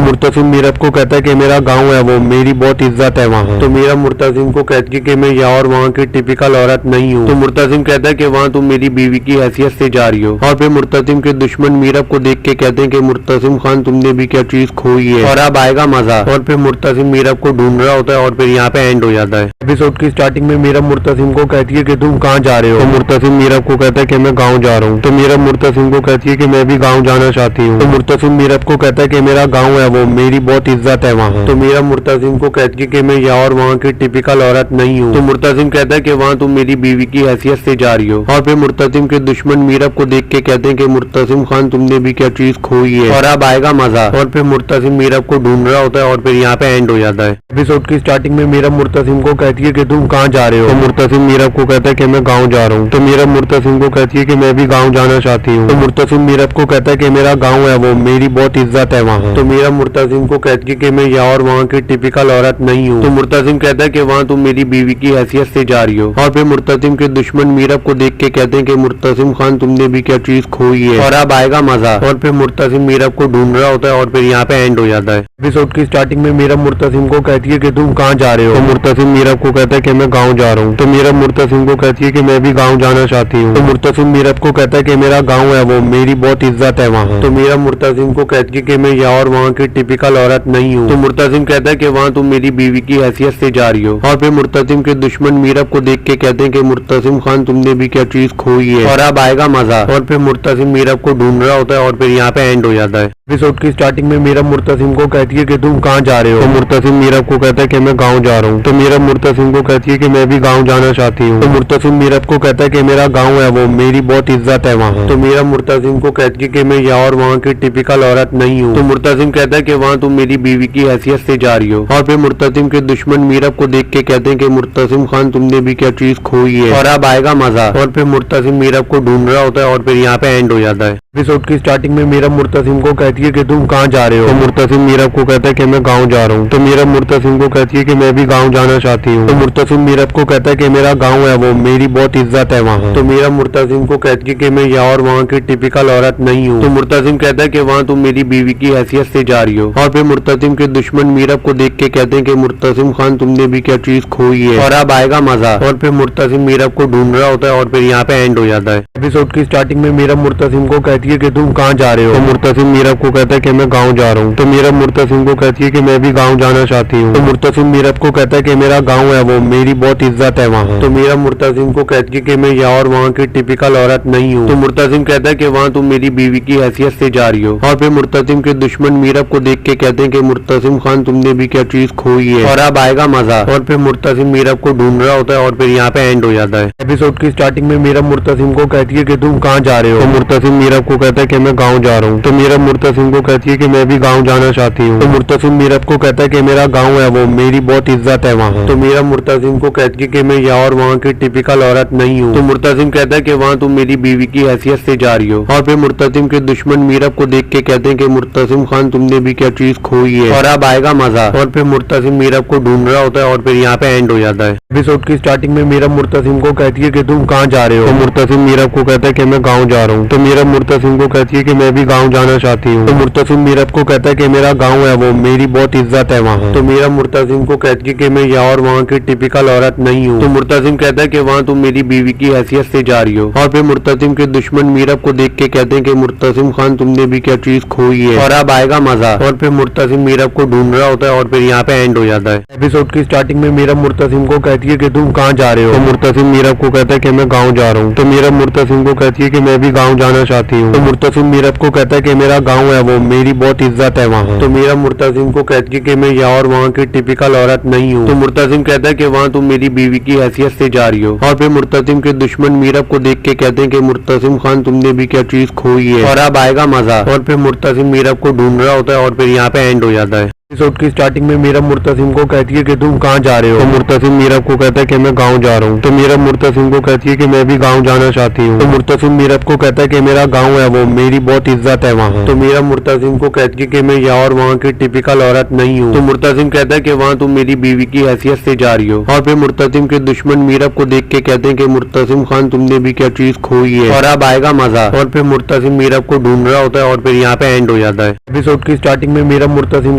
मुर्तसिम मीरब को कहता है कि मेरा गाँव है वो, मेरी बहुत इज्जत है वहाँ। तो मीरब मुर्तसिम को कहती है कि मैं यहाँ और वहाँ की टिपिकल औरत नहीं हूँ। तो मुर्तसिम कहता है कि वहाँ तुम मेरी बीवी की हैसियत से जा रही हो। और फिर मुर्तसिम के दुश्मन मीरब को देख के कहते हैं कि मुर्तसिम खान तुमने भी क्या चीज खोई है और अब आएगा मजा। और फिर मुर्तसिम मीरब को ढूंढ रहा होता है और फिर यहाँ पे एंड हो जाता है। एपिसोड की स्टार्टिंग में मीरब मुर्तसिम को कहती है कि तुम कहाँ जा रहे हो। तो मुर्तसिम मीरब को कहता है कि मैं गाँव जा रहा हूँ। तो मीरब मुर्तसिम को कहती है कि मैं भी गाँव जाना चाहती हूँ। तो मुर्तसिम मीरब को कहता है कि मेरा गाँव है वो, मेरी बहुत इज्जत है वहाँ। तो मीरब मुर्तसिम को कहती है कि मैं यहाँ और वहाँ की टिपिकल औरत नहीं हूँ। तो मुर्तसिम कहता है कि वहाँ तुम मेरी बीवी की हैसियत से जा रही हो। और फिर मुर्तसिम के दुश्मन मीरब को देख के कहते हैं कि मुर्तसिम खान तुमने भी क्या चीज खोई है और अब आएगा मजा। और फिर मुर्तसिम मीरब को ढूंढ रहा होता है और फिर यहाँ पे एंड हो जाता है। एपिसोड की स्टार्टिंग में मीरब मुर्तसिम को कहती है कि तुम कहाँ जा रहे हो। तो मुर्तसिम मीरब को कहता है कि मैं गाँव जा रहा हूँ। तो मीरब मुर्तसिम को कहती है कि मैं भी गाँव जाना चाहती हूँ। तो मुर्तसिम मीरब को कहता है कि मेरा गाँव है वो, मेरी बहुत इज्जत है वहाँ। तो मीरब मुर्तसिम को कहती है कि मैं यहाँ और वहाँ की टिपिकल औरत नहीं हूँ। तो मुर्तसिम कहता है कि वहाँ तुम मेरी बीवी की हैसियत से जा रही हो। और फिर मुर्तसिम के दुश्मन मीरब को देख के कहते हैं कि मुर्तसिम खान तुमने भी क्या चीज खोई है और अब आएगा मजा। और फिर मुर्तसिम मीरब को ढूंढ रहा होता है और फिर यहाँ पे एंड हो जाता है। एपिसोड की स्टार्टिंग में मीरब मुर्तसिम को कहती है कि तुम कहाँ जा रहे हो। तो मुर्तसिम मीरब को कहता है कि मैं गाँव जा रहा हूँ। तो मीरब मुर्तसिम को कहती है कि मैं भी गाँव जाना चाहती हूँ। तो मुर्तसिम मीरब को कहता है कि मेरा गाँव है वो, मेरी बहुत इज्जत है वहाँ। तो मीरब मुर्तसिम को कहती है कि मैं यहाँ और वहाँ की टिपिकल औरत नहीं हूँ। तो मुर्तसिम कहता है कि वहाँ तुम मेरी बीवी की हैसियत से जा रही हो। और फिर मुर्तसिम के दुश्मन मीरब को देख के कहते हैं कि मुर्तसिम खान तुमने भी क्या चीज खोई है और अब आएगा मजा। और फिर मुर्तसिम मीरब को ढूंढ रहा होता है और फिर यहाँ पे एंड हो जाता है। एपिसोड की स्टार्टिंग में मीरब मुर्तसिम को कहती है कि तुम कहाँ जा रहे हो। तो मुर्तसिम मीरब को कहता है कि मैं गाँव जा रहा हूँ। तो मीरब मुर्तसिम को कहती है कि मैं भी गाँव जाना चाहती हूँ। तो मुर्तसिम मीरब को कहता है कि मेरा गाँव है वो, मेरी बहुत इज्जत है वहाँ। तो मीरब मुर्तसिम को कहती है कि मैं यहाँ और वहाँ की टिपिकल औरत नहीं हूँ। तो मुर्तसिम कहता है कि वहाँ तुम मेरी बीवी की हैसियत से जा रही हो। और फिर मुर्तसिम के दुश्मन मीरब को देख के कहते हैं कि मुर्तसिम खान तुमने भी क्या चीज खोई है और अब आएगा मजा। और फिर मुर्तसिम मीरब को ढूंढ रहा होता है और फिर यहाँ पे एंड हो जाता है। एपिसोड की स्टार्टिंग में मीरब मुर्तसिम को कहती है कि तुम कहाँ जा रहे हो। तो मुर्तसिम मीरब को कहता है कि मैं गाँव जा रहा हूँ। तो मीरब मुर्तसिम को कहती है कि मैं भी गाँव जाना चाहती हूँ। तो मुर्तसिम मीरब को कहता है कि मेरा गाँव है वो, मेरी बहुत इज्जत है वहाँ। तो मीरब मुर्तसिम को कहती है कि मैं यहाँ और वहाँ की टिपिकल औरत नहीं हूँ। तो मुर्तसिम कहता है कि वहाँ तुम मेरी बीवी की हैसियत से जा रही हो। और फिर मुर्तसिम के दुश्मन मीरब को देख के कहते हैं कि मुर्तसिम खान तुमने भी क्या चीज खोई है और अब आएगा मजा। और फिर मुर्तसिम मीरब को ढूंढ रहा होता है और फिर यहाँ पे एंड हो जाता है। एपिसोड की स्टार्टिंग में मीरब मुर्तसिम को कहती है कि तुम कहाँ जा रहे हो। तो मुर्तसिम मीरब को कहता है कि मैं गाँव जा रहा हूँ। तो मीरब मुर्तसिम को कहती है कि मैं भी गाँव जाना चाहती हूँ। तो मुर्तसिम मीरब को कहता है कि मेरा गाँव है वो, मेरी बहुत इज्जत है वहाँ। तो मीरब मुर्तसिम को कहती है कि मैं यहाँ और वहाँ की टिपिकल औरत नहीं हूँ। तो मुर्तसिम कहता है कि वहाँ तुम मेरी बीवी की हैसियत से जा रही हो। और फिर मुर्तसिम के दुश्मन मीरब को देख के कहते हैं कि मुर्तसिम खान तुमने भी क्या चीज खोई है और अब आएगा मजा। और फिर मुर्तसिम मीरब को ढूंढ रहा होता है और फिर यहाँ पे एंड हो जाता है। एपिसोड की स्टार्टिंग में मीरब मुर्तसिम को कहती है कि तुम कहाँ जा रहे हो। तो मुर्तसिम मीरब को कहता है कि मैं गाँव जा रहा हूँ। तो मीरब मुर्तसिम को कहती है कि मैं भी गाँव जाना चाहती हूँ। तो मुर्तसिम मीरब को कहता है कि मेरा गाँव है वो, मेरी बहुत इज्जत है वहाँ। तो मीरब मुर्तसिम को कहती है कि मैं यहाँ और वहाँ की टिपिकल औरत नहीं हूँ। तो मुर्तसिम कहता है कि वहाँ तुम मेरी बीवी की हैसियत से जा रही हो। और फिर मुर्तसिम के दुश्मन मीरब को देख के कहते हैं कि मुर्तसिम खान तुमने भी क्या चीज खोई है और अब आएगा मजा। और फिर मुर्तसिम मीरब को ढूंढ रहा होता है और फिर यहाँ पे एंड हो जाता है। एपिसोड की स्टार्टिंग में मीरब मुर्तसिम को कहती है कि तुम कहाँ जा रहे हो। तो मुर्तसिम मीरब को कहता है कि मैं गाँव जा रहा हूँ। तो मीरब मुर्तसिम को कहती है कि मैं भी गाँव जाना चाहती हूँ। तो मुर्तसिम मीरब को कहता है कि मेरा गाँव है वो, मेरी बहुत इज्जत है वहाँ। तो मीरब मुर्तसिम को कहती है कि मैं यहाँ और वहाँ की टिपिकल औरत नहीं हूँ। तो मुर्तसिम कहता है कि वहाँ तुम मेरी बीवी की हैसियत से जा रही हो। और फिर मुर्तसिम के दुश्मन मीरब को देख के कहते हैं कि मुर्तसिम खान तुमने भी क्या चीज खोई है और अब आएगा मजा। और फिर मुर्तसिम मीरब को ढूंढ रहा होता है और फिर यहाँ पे एंड हो जाता है। एपिसोड की स्टार्टिंग में मीरब मुर्तसिम को कहती है कि तुम कहाँ जा रहे हो। तो मुर्तसिम मीरब को कहता है कि मैं गाँव जा रहा हूँ। तो मीरब मुर्तसिम को कहती है कि मैं भी गाँव जाना चाहती हूँ। तो मुर्तसिम मीरब को कहता है कि मेरा गाँव है वो, मेरी बहुत इज्जत है वहाँ। तो मीरब मुर्तसिम को कहती है कि मैं यहाँ और वहाँ की टिपिकल औरत नहीं हूँ। तो मुर्तसिम कहता है कि वहाँ तुम मेरी बीवी की हैसियत से जा रही हो। और फिर मुर्तसिम के दुश्मन मीरब को देख के कहते हैं कि मुर्तसिम खान तुमने भी क्या चीज खोई है और अब आएगा मजा। और फिर मुर्तसिम मीरब को ढूंढ रहा होता है और फिर यहाँ पे एंड हो जाता है। एपिसोड की स्टार्टिंग में मीरब मुर्तसिम को कहती है कि तुम कहाँ जा रहे हो। तो मुर्तसिम मीरब को कहता है कि मैं गाँव जा रहा हूँ। तो मीरब मुर्तसिम को कहती है कि मैं भी गाँव जाना चाहती हूँ। तो मुर्तसिम मीरब को कहता है कि मेरा गाँव है वो, मेरी बहुत इज्जत है वहाँ। तो मीरब मुर्तसिम को कहती है कि मैं यहाँ और वहाँ की टिपिकल औरत नहीं हूँ। तो मुर्तसिम कहता है कि वहाँ तुम मेरी बीवी की हैसियत से जा रही हो। और फिर मुर्तसिम के दुश्मन मीरब को देख के कहते हैं कि मुर्तसिम खान तुमने भी क्या चीज खोई है और अब आएगा मजा। और फिर मुर्तसिम मीरब को ढूंढ रहा होता है और फिर यहाँ पे एंड हो जाता है। एपिसोड की स्टार्टिंग में मीरब मुर्तसिम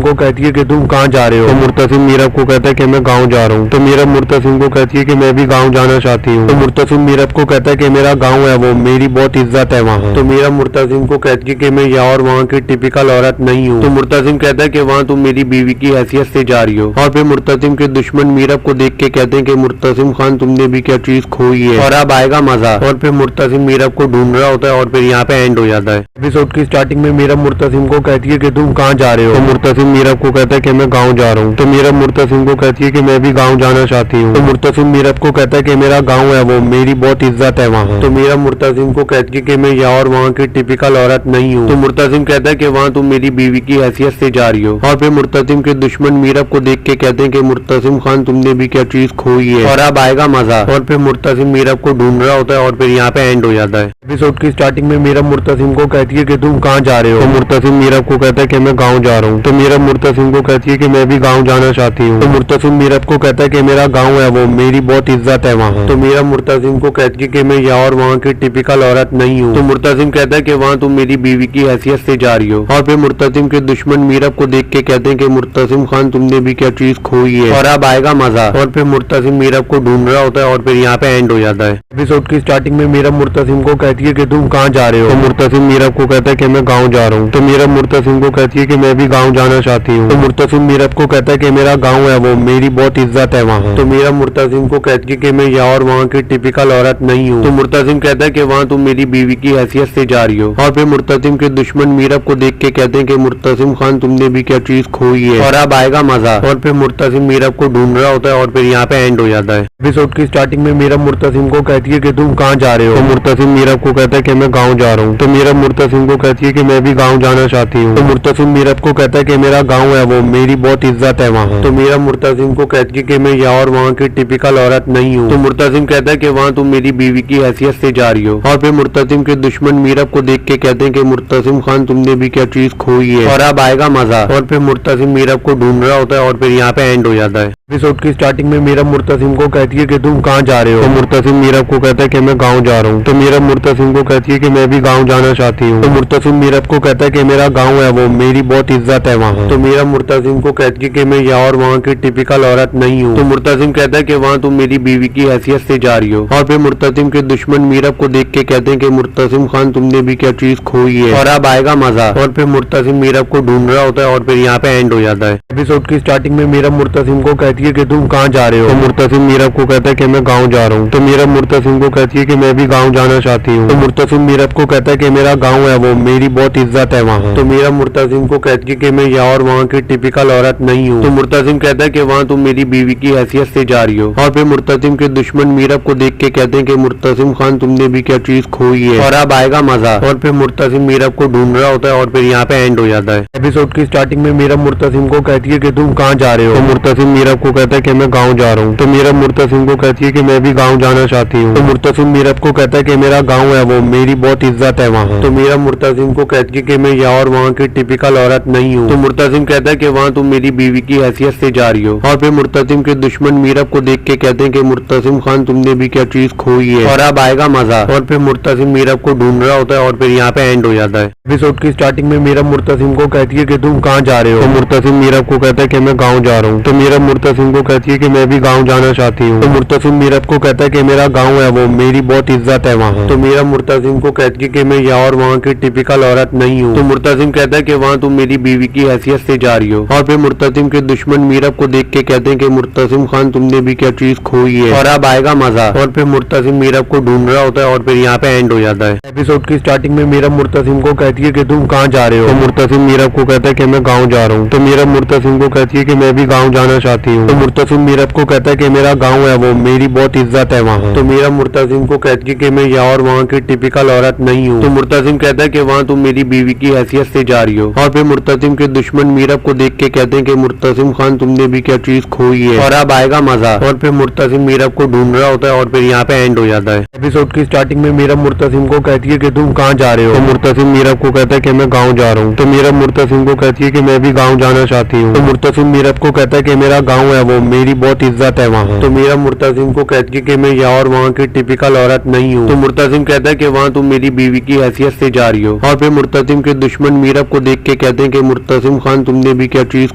को कहती है कि तुम कहाँ जा रहे हो। तो मुर्तसिम मीरब को कहता है कि मैं गाँव जा रहा हूँ। तो मीरब मुर्तसिम को कहती है कि मैं भी गाँव जाना चाहती हूँ। तो मुर्तसिम मीरब को कहता है कि मेरा गाँव है वो, मेरी बहुत इज्जत है वहाँ। तो मीरब मुर्तसिम को कहती है कि मैं यहाँ और वहाँ की टिपिकल औरत नहीं हूँ। तो मुर्तसिम कहता है कि वहाँ तुम मेरी बीवी की हैसियत से जा रही हो। और फिर मुर्तसिम के दुश्मन मीरब को देख के कहते हैं कि मुर्तसिम खान तुमने भी क्या चीज खोई है और अब आएगा मजा। और फिर मुर्तसिम मीरब को ढूंढ रहा होता है और फिर यहाँ पे एंड हो जाता है। एपिसोड की स्टार्टिंग में मीरब मुर्तसिम को कहती है कि तुम कहाँ जा रहे हो। तो मुर्तसिम मीरब को कहता है कि मैं गाँव जा रहा हूँ। तो मीरब मुर्तसिम को कहती है कि मैं भी गाँव जाना चाहती हूँ। तो मुर्तसिम मीरब को कहता है कि मेरा गाँव है वो, मेरी बहुत इज्जत है वहाँ। तो मीरब मुर्तसिम को कहती है कि मैं यहाँ और वहाँ की टिपिकल औरत नहीं हूँ। तो मुर्तसिम कहता है कि वहाँ तुम मेरी बीवी की हैसियत से जा रही हो। और फिर मुर्तसिम के दुश्मन मीरब को देख के कहते हैं कि मुर्तसिम खान तुमने भी क्या चीज खोई है और अब आएगा मजा। और फिर मुर्तसिम मीरब को ढूंढ रहा होता है और फिर यहाँ पे एंड हो जाता है। एपिसोड की स्टार्टिंग में मीरब मुर्तसिम को कहती है कि तुम कहाँ जा रहे हो। तो मुर्तसिम मीरब को कहता है कि मैं गाँव जा रहा हूँ। तो मीरब मुर्तसिम को कहती है कि मैं भी गाँव जाना चाहती हूँ। तो मुर्तसिम मीरब को कहता है कि मेरा गाँव है वो, मेरी बहुत इज्जत है वहाँ। तो मीरब मुर्तसिम को कहती है कि मैं यहाँ और वहाँ की टिपिकल औरत नहीं हूँ। तो मुर्तसिम कहता है कि वहाँ तुम मेरी बीवी की हैसियत से जा रही हो। और फिर मुर्तसिम के दुश्मन मीरब को देख के कहते हैं कि मुर्तसिम खान तुमने भी क्या चीज खोई है और अब आएगा मजा। और फिर मुर्तसिम मीरब को ढूंढ रहा होता है और फिर यहाँ पे एंड हो जाता है। एपिसोड की स्टार्टिंग में मीरब मुर्तसिम को कहती है कि तुम कहाँ जा रहे हो। तो मुर्तसिम मीरब को कहता है कि मैं गाँव जा रहा हूँ। तो मीरब मुर्तसिम को कहती है कि मैं भी गाँव जाना चाहती हूँ। तो मुर्तसिम मीरब को कहता है कि मेरा गाँव है वो, मेरी बहुत इज्जत है वहाँ। तो मीरब मुर्तसिम को कहती है कि मैं यहाँ और वहाँ की टिपिकल औरत नहीं हूँ। तो मुर्तसिम कहता है कि वहाँ तुम मेरी बीवी की हैसियत से जा रही हो। और फिर मुर्तसिम के दुश्मन मीरब को देख के कहते हैं कि मुर्तसिम खान तुमने भी क्या चीज खोई है और अब आएगा मजा। और फिर मुर्तसिम मीरब को ढूंढ रहा होता है और फिर यहाँ पे एंड हो जाता है। एपिसोड की स्टार्टिंग में मीरब मुर्तसिम को कहती है कि तुम कहाँ जा रहे हो। तो मुर्तसिम मीरब को कहता है कि मैं गाँव जा रहा हूँ। तो मीरब मुर्तसिम को कहती है कि मैं भी गाँव जाना चाहती हूँ। तो मुर्तसिम मीरब को कहता है कि मेरा गाँव है वो, मेरी बहुत इज्जत है वहाँ। तो मीरब मुर्तसिम को कहती है कि मैं यहाँ और वहाँ की टिपिकल औरत नहीं हूँ। तो मुर्तसिम कहता है कि वहाँ तुम मेरी बीवी की हैसियत से जा रही हो। और फिर मुर्तसिम के दुश्मन मीरब को देख के कहते हैं कि मुर्तसिम खान तुमने भी क्या चीज खोई है और अब आएगा मजा। और फिर मुर्तसिम मीरब को ढूंढ रहा होता है और फिर यहाँ पे एंड हो जाता है। एपिसोड की स्टार्टिंग में मीरब मुर्तसिम को कहती है कि तुम कहाँ जा रहे हो। तो मुर्तसिम मीरब को कहता है कि मैं गाँव जा रहा हूँ। तो मीरब मुर्तसिम को कहता है कि मेरा गाँव है वो, मेरी बहुत इज्जत है वहाँ। तो मीरब मुर्तसिम कहता है कि वहाँ तुम मेरी बीवी की हैसियत से जा रही हो। और फिर मुर्तसिम के दुश्मन मीरब को देख के कहते हैं कि मुर्तसिम खान तुमने भी क्या चीज खोई है और अब आएगा मजा। और फिर मुर्तसिम मीरब को ढूंढ रहा होता है और फिर यहाँ पे एंड हो जाता है। एपिसोड की स्टार्टिंग में मीरब मुर्तसिम को कहती है कि तुम कहाँ जा रहे हो। तो मुर्तसिम मीरब को कहता है कि मैं गाँव जा रहा हूँ। तो मीरब मुर्तसिम को कहती है कि मैं भी गाँव जाना चाहती हूँ। तो मुर्तसिम मीरब को कहता है कि मेरा गाँव है वो, मेरी बहुत इज्जत है वहाँ। तो मीरब मुर्तसिम को कहती है कि मैं यहाँ और वहाँ की टिपिकल औरत नहीं हूँ। तो मुर्तसिम कहता है कि वहाँ तुम मेरी बीवी की हैसियत से जा रही हो। और फिर मुर्तसिम के दुश्मन मीरब को देख के कहते हैं कि मुर्तसिम खान तुमने भी क्या चीज खोई है और अब आएगा मजा। और फिर मुर्तसिम मीरब को ढूंढ रहा होता है और फिर यहाँ पे एंड हो जाता है। एपिसोड की स्टार्टिंग में मीरब मुर्तसिम को कहती है कि तुम कहाँ जा रहे हो। तो मुर्तसिम मीरब को कहता है कि मैं गाँव जा रहा हूँ। तो मीरब मुर्तसिम को कहती है कि मैं भी गाँव जाना चाहती हूँ। तो मुर्तसिम मीरब को कहता है कि मेरा गाँव है वो, मेरी बहुत इज्जत है वहाँ। तो मीरब मुर्तसिम को कहती है कि मैं यहाँ और वहाँ की टिपिकल औरत नहीं हूँ। तो मुर्तसिम कहता है कि वहाँ तुम मेरी बीवी की हैसियत से जा रही हो। और फिर मुर्तसिम के दुश्मन मीरब को देख के कहते हैं कि मुर्तसिम खान तुमने भी क्या चीज खोई है और अब आएगा मजा। और फिर मुर्तसिम मीरब को ढूंढ रहा होता है और फिर यहाँ पे एंड हो जाता है। एपिसोड की स्टार्टिंग में मीरब मुर्तसिम को कहती है कि तुम कहाँ जा रहे हो। तो मुर्तसिम मीरब को कहता है कि मैं गाँव जा रहा हूँ। तो मीरब मुर्तसिम को कहती है कि मैं भी गाँव जाना चाहती हूँ। तो मुर्तसिम मीरब को कहता है कि मेरा गाँव है वो, मेरी बहुत इज्जत है वहाँ। तो मीरब मुर्तसिम को कहती है कि मैं यहाँ और वहाँ की टिपिकल औरत नहीं हूँ। तो मुर्तसिम कहता کہتا ہے کہ وہاں تم میری بیوی کی حیثیت سے جا رہی ہو، اور پھر مرتسم کے دشمن میرب کو دیکھ کے کہتے ہیں کہ مرتسم خان تم نے بھی کیا چیز کھوئی ہے اور اب آئے گا مزہ، اور پھر مرتسم میرب کو ڈھونڈ رہا ہوتا ہے اور پھر یہاں پہ اینڈ ہو جاتا ہے۔ ایپیسوڈ کی سٹارٹنگ میں میرب مرتسم کو کہتی ہے کہ تم کہاں جا رہے ہو، تو مرتسم میرب کو کہتا ہے کہ میں گاؤں جا رہا ہوں، تو میرب مرتسم کو کہتی ہے کہ میں بھی گاؤں جانا چاہتی ہوں، تو مرتسم میرب کو کہتا ہے کہ میرا گاؤں ہے وہ میری بہت عزت ہے وہاں، تو میرب مرتسم کو کہتی ہے کہ میں یہاں اور وہاں کی ٹپیکل عورت نہیں ہوں، تو مرتسم کہتا ہے کہ وہاں تم میری بیوی کی حیثیت سے جا رہی ہو، اور پھر مرتسم کے دشمن میرب کو دیکھ کے کہتے ہیں کہ مرتسم خان تم نے بھی کیا چیز کھوئی ہے اور اب آئے گا مزہ، اور پھر مرتسم میرب کو ڈھونڈ رہا ہوتا ہے اور پھر یہاں پہ اینڈ ہو جاتا ہے۔ ایپیسوڈ کی سٹارٹنگ میں میرب مرتسم کو کہتی ہے کہ تم کہاں جا رہے ہو، تو مرتسم میرب کو کہتا ہے کہ میں گاؤں جا رہا ہوں، تو میرب مرتسم کو کہتی ہے کہ میں بھی گاؤں جانا چاہتی ہوں، تو مرتسم میرب کو کہتا ہے کہ میرا گاؤں ہے وہ میری بہت عزت ہے وہاں، تو میرب مرتسم کو کہتی ہے کہ میں یہاں اور وہاں کی ٹپیکل عورت نہیں ہوں، تو مرتسم کہتا ہے کہ وہاں تم میری بیوی کی حیثیت سے جا رہی ہو، اور پھر مرتسم کے دشمن میرب کو دیکھ کے کہتے ہیں کہ مرتسم خان تم نے بھی کیا چیز کھوئی ہے اور اب آئے گا مزہ، اور پھر مرتسم میرب کو ڈھونڈ رہا ہوتا ہے اور پھر یہاں پہ اینڈ ہو جاتا ہے۔ ایپیسوڈ کی سٹارٹنگ میں میرب مرتسم کو کہتی ہے کہ تم کہاں جا رہے ہو، تو مرتسم میرب کو کہتا ہے کہ میں گاؤں جا رہا ہوں، تو میرب مرتسم کو کہتی ہے کہ میں بھی گاؤں جانا چاہتی ہوں، تو مرتسم میرب کو کہتا ہے کہ میرا گاؤں ہے وہ میری بہت عزت ہے وہاں، تو میرب مرتسم کو کہتی ہے کہ میں یہاں اور وہاں کی ٹپیکل عورت نہیں ہوں، تو مرتسم کہتا ہے کہ وہاں تم میری بیوی کی حیثیت سے جا رہی ہو، اور پھر مرتسم کے دشمن میرب کو دیکھ کے کہتے ہیں کہ مرتسم خان تم نے بھی کیا چیز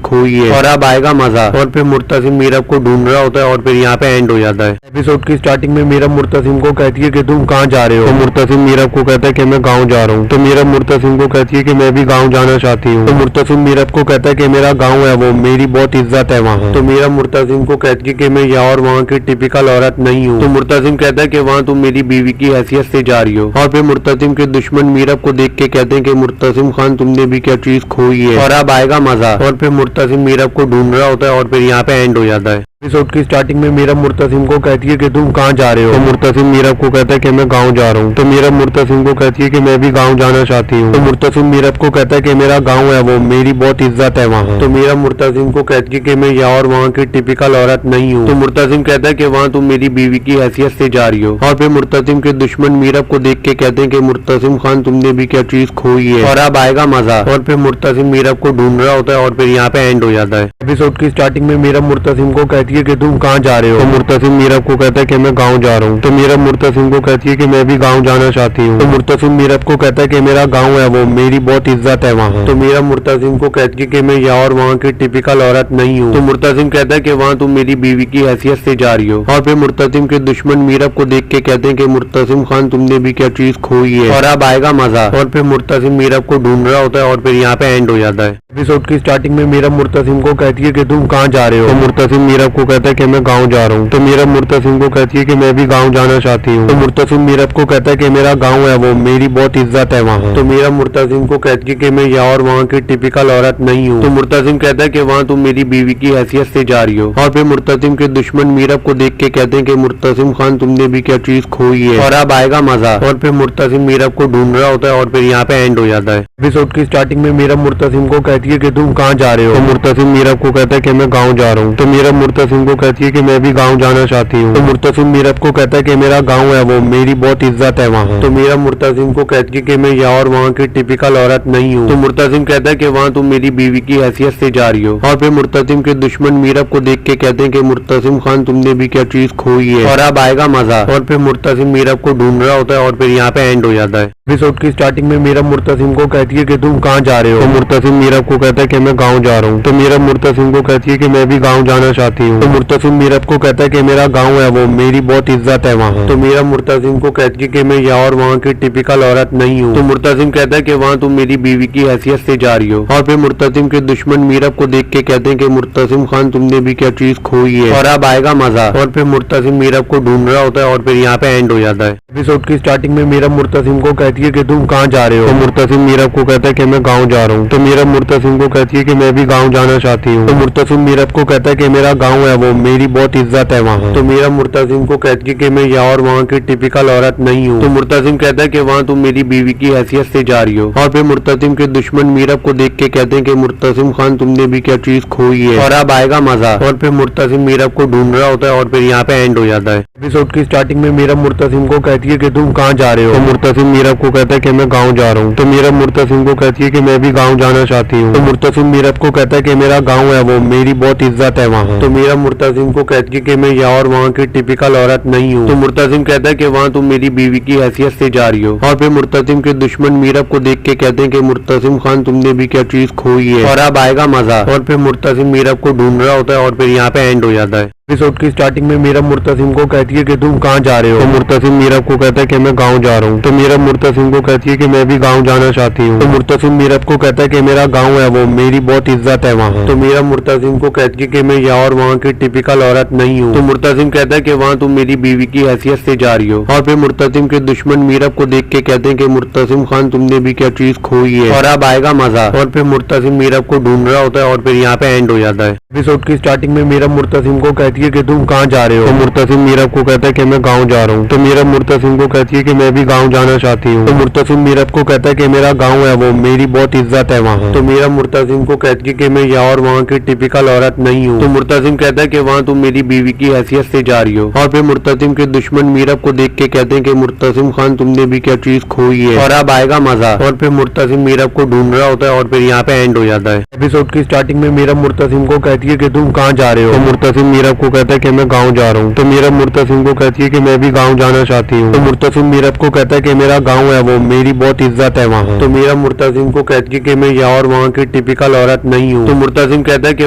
کھوئی ہے اور اب آئے گا مزہ، اور پھر مرتسم میرب کو ڈھونڈ رہا ہوتا ہے اور پھر یہاں پہ اینڈ ہو جاتا ہے۔ ایپیسوڈ کی سٹارٹنگ میں میرب مرتسم کو کہتی ہے کہ تم کہاں جا رہے ہو، تو مرتسم میرب کو کہتا ہے کہ میں گاؤں جا رہا ہوں، تو میرب مرتسم کو کہتی ہے کہ میں بھی گاؤں جانا چاہتی ہوں، تو مرتسم میرب کو کہتا ہے کہ میرا گاؤں ہے وہ میری بہت عزت ہے وہاں، تو میرب مرتسم کو کہتی ہے کہ میں یہاں اور وہاں کی ٹپیکل عورت نہیں ہوں، تو مرتسم کہتا ہے کہ وہاں تم میری بیوی کی حیثیت سے جا رہی ہو، اور پھر مرتسم کے دشمن میرب کو دیکھ کے کہتے ہیں کہ مرتسم خان تم نے بھی کیا چیز کھوئی ہے اور اب آئے گا مزہ، اور پھر مرتسم میرب کو ڈھونڈ رہا ہوتا ہے اور پھر یہاں پہ اینڈ ہو جاتا ہے۔ ایپیسوڈ کی سٹارٹنگ میں میرب مرتسم کو کہتی ہے کہ تم کہاں جا رہے ہو، تو مرتسم میرب کو کہتا ہے کہ میں گاؤں جا رہا ہوں، تو میرب مرتسم کو کہتی ہے کہ میں بھی گاؤں جانا چاہتی ہوں، تو مرتسم میرب کو کہتا ہے کہ میرا گاؤں ہے وہ میری بہت عزت ہے وہاں، تو میرب مرتسم کو کہتی ہے کہ میں یہاں اور وہاں کی ٹپیکل عورت نہیں ہوں، تو مرتسم کہتا ہے کہ وہاں تم میری بیوی کی حیثیت سے جا رہی ہو، اور پھر مرتسم کے دشمن میرب کو دیکھ کے کہتے ہیں کہ مرتسم خان تم نے بھی کیا چیز کھوئی ہے اور اب آئے گا مزہ، اور پھر مرتسم میرب کو ڈھونڈ رہا ہوتا ہے اور پھر یہاں پہ اینڈ ہو جاتا ہے۔ ایپیسوڈ کی سٹارٹنگ میں میرب مرتسم کو کہتی ہے کہ تم کہاں جا رہے ہو، تو مرتسم میرب کو کہتا ہے کہ میں گاؤں جا رہا ہوں، تو میرب مرتسم کو کہتی ہے کہ میں بھی گاؤں جانا چاہتی ہوں، تو مرتسم میرب کو کہتا ہے کہ میرا گاؤں ہے وہ میری بہت عزت ہے وہاں، تو میرب مرتسم کو کہتی ہے کہ میں یہاں اور وہاں کی ٹپیکل عورت نہیں ہوں، تو مرتسم کہتا ہے کہ وہاں تم میری بیوی کی حیثیت سے جا رہی ہو، اور پھر مرتسم کے دشمن میرب کو دیکھ کے کہتے ہیں کہ مرتسم خان تم نے بھی کیا چیز کھوئی ہے اور اب آئے گا مزہ، اور پھر مرتسم میرب کو ڈھونڈ رہا ہوتا ہے اور پھر یہاں پہ اینڈ ہو جاتا ہے۔ ایپیسوڈ کی سٹارٹنگ میں میرب مرتسم کو کہتی ہے کہ تم کہاں جا رہے ہو، تو مرتسم میرب کو کہتا ہے کہ میں گاؤں جا رہا ہوں، تو میرب مرتسم کو کہتی ہے کہ میں بھی گاؤں جانا چاہتی ہوں، تو مرتسم میرب کو کہتا ہے کہ میرا گاؤں ہے وہ میری بہت عزت ہے وہاں، تو میرب مرتسم کو کہتی ہے کہ میں یہاں اور وہاں کی ٹپیکل عورت نہیں ہوں، تو مرتسم کہتا ہے کہ وہاں تم میری بیوی کی حیثیت سے جا رہی ہو، اور پھر مرتسم کے دشمن میرب کو دیکھ کے کہتے ہیں کہ مرتسم خان تم نے بھی کیا چیز کھوئی ہے اور اب آئے گا مزہ، اور پھر مرتسم میرب کو ڈھونڈ رہا ہوتا ہے اور پھر یہاں پہ اینڈ ہو جاتا ہے۔ ایپیسوڈ کی سٹارٹنگ میں میرب مرتسم کو کہتی ہے کہ تم کہاں جا رہے ہو، تو مرتسم میرب کو کہتا ہے کہ میں گاؤں جا رہا ہوں، تو میرب مرتسم کو کہتی ہے کہ میں بھی گاؤں جانا چاہتی ہوں، تو مرتسم میرب کو کہتا ہے کہ میرا گاؤں ہے وہ میری بہت عزت ہے وہاں، تو میرب مرتسم کو کہتی ہے کہ میں یہاں اور وہاں کی ٹپیکل عورت نہیں ہوں، تو مرتسم کہتا ہے کہ وہاں تم میری بیوی کی حیثیت سے جا رہی ہو، اور پھر مرتسم کے دشمن میرب کو دیکھ کے کہتے ہیں کہ مرتسم خان تم نے بھی کیا چیز کھوئی ہے اور اب آئے گا مزہ، اور پھر مرتسم میرب کو ڈھونڈ رہا ہوتا ہے اور پھر یہاں پہ اینڈ ہو جاتا ہے۔ ایپیسوڈ کی سٹارٹنگ میں میرب مرتسم کو کہتی ہے کہ تم کہاں جا رہے ہو، تو مرتسم میرب کو کہتا ہے کہ میں گاؤں جا رہا ہوں، تو میرب مرتسم کو کہتی ہے کہ میں بھی گاؤں جانا چاہتی ہوں، تو مرتسم میرب کو کہتا ہے کہ میرا گاؤں ہے وہ میری بہت عزت ہے وہاں، تو میرب مرتسم کو کہتی ہے کہ میں یہاں اور وہاں کی ٹپیکل عورت نہیں ہوں، تو مرتسم کہتا ہے کہ وہاں تم میری بیوی کی حیثیت سے جا رہی ہو، اور پھر مرتسم کے دشمن میرب کو دیکھ کے کہتے ہیں کہ مرتسم خان تم نے بھی کیا چیز کھوئی ہے اور اب آئے گا مزہ، اور پھر مرتسم میرب کو ڈھونڈ رہا ہوتا ہے اور پھر یہاں پہ اینڈ ہو جاتا ہے۔ ایپیسوڈ کی سٹارٹنگ میں میرب مرتسم کو کہتی ہے کہ تم کہاں جا رہے ہو، تو مرتسم میرب کو کہتا ہے کہ میں گاؤں جا رہا ہوں، تو میرب مرتسم کو کہتی ہے کہ میں بھی گاؤں جانا چاہتی ہوں، تو مرتسم میرب کو کہتا ہے کہ میرا گاؤں ہے وہ میری بہت عزت ہے وہاں، تو میرب مرتسم کو کہتی ہے کہ میں یہاں اور وہاں کی ٹپیکل عورت نہیں ہوں، تو مرتسم کہتا ہے کہ وہاں تم میری بیوی کی حیثیت سے جا رہی ہو، اور پھر مرتسم کے دشمن میرب کو دیکھ کے کہتے ہیں کہ مرتسم خان تم نے بھی کیا چیز کھوئی ہے اور اب آئے گا مزہ، اور پھر مرتسم میرب کو ڈھونڈ رہا ہوتا ہے اور پھر یہاں پہ اینڈ ہو جاتا ہے۔ ایپیسوڈ کی سٹارٹنگ میں میرب مرتسم کو کہتی कहती है कि तुम कहाँ जा रहे हो। तो मुर्तसिम मीरब को कहता है कि मैं गाँव जा रहा हूँ। तो मीरब मुर्तसिम को कहती है कि मैं भी गाँव जाना चाहती हूँ। तो मुर्तसिम मीरब को कहता है कि मेरा गाँव है वो, मेरी बहुत इज्जत है वहाँ। तो मीरब मुर्तसिम को कहती है कि मैं यहाँ और वहाँ की टिपिकल औरत नहीं हूँ। तो मुर्तसिम कहता है कि वहाँ तुम मेरी बीवी की हैसियत से जा रही हो। और फिर मुर्तसिम के दुश्मन मीरब को देख के कहते हैं कि मुर्तसिम खान तुमने भी क्या चीज खोई है और अब आएगा मजा। और फिर मुर्तसिम मीरब को ढूंढ रहा होता है और फिर यहाँ पे एंड हो जाता है। एपिसोड की स्टार्टिंग में मीरब मुर्तसिम को कहती है कि तुम कहाँ जा रहे हो। तो मुर्तसिम मीरब को कहता है कि मैं गाँव जा रहा हूँ। तो मीरब मुर्तसिम को कहती है कि मैं भी गाँव जाना चाहती हूँ। तो मुर्तसिम मीरब को कहता है कि मेरा गाँव है वो, मेरी बहुत इज्जत है वहाँ। तो मीरब मुर्तसिम को कहती है कि मैं यहाँ और वहाँ की टिपिकल औरत नहीं हूँ। तो मुर्तसिम कहता है कि वहाँ तुम मेरी बीवी की हैसियत से जा रही हो। और फिर मुर्तसिम के दुश्मन मीरब को देख के कहते हैं कि मुर्तसिम खान तुमने भी क्या चीज खोई है और अब आएगा मजा। और फिर मुर्तसिम मीरब को ढूंढ रहा होता है और फिर यहाँ पे एंड हो जाता है। एपिसोड की स्टार्टिंग में मीरब मुर्तसिम को कहती है कि तुम कहाँ जा रहे हो। तो मुर्तसिम मीरब को कहता है कि मैं गाँव जा रहा हूँ। तो मीरब मुर्तसिम को कहती है कि मैं भी गाँव जाना चाहती हूँ। तो मुर्तसिम मीरब को कहता है कि मेरा गाँव है वो, मेरी बहुत इज्जत है वहाँ। तो मीरब मुर्तसिम को कहती है कि मैं यहाँ और वहाँ की टिपिकल औरत नहीं हूँ। तो मुर्तसिम कहता है कि वहाँ तुम मेरी बीवी की हैसियत से जा रही हो। और फिर मुर्तसिम के दुश्मन मीरब को देख के कहते हैं कि मुर्तसिम खान तुमने भी क्या चीज खोई है और अब आएगा मजा। और फिर मुर्तसिम मीरब को ढूंढ रहा होता है और फिर यहाँ पे एंड हो जाता है। एपिसोड की स्टार्टिंग में मीरब मुर्तसिम को कहती है कि तुम कहाँ जा रहे हो। तो मुर्तसिम मीरब को कहता है कि मैं गाँव जा रहा हूँ। तो मीरब मुर्तसिम को कहती है कि मैं भी गाँव जाना चाहती हूँ। तो मुर्तसिम मीरब को कहता है कि मेरा गाँव है वो, मेरी बहुत इज्जत है वहाँ। तो मीरब मुर्तसिम को कहती है कि मैं यहाँ और वहाँ की टिपिकल औरत नहीं हूँ। तो मुर्तसिम कहता है कि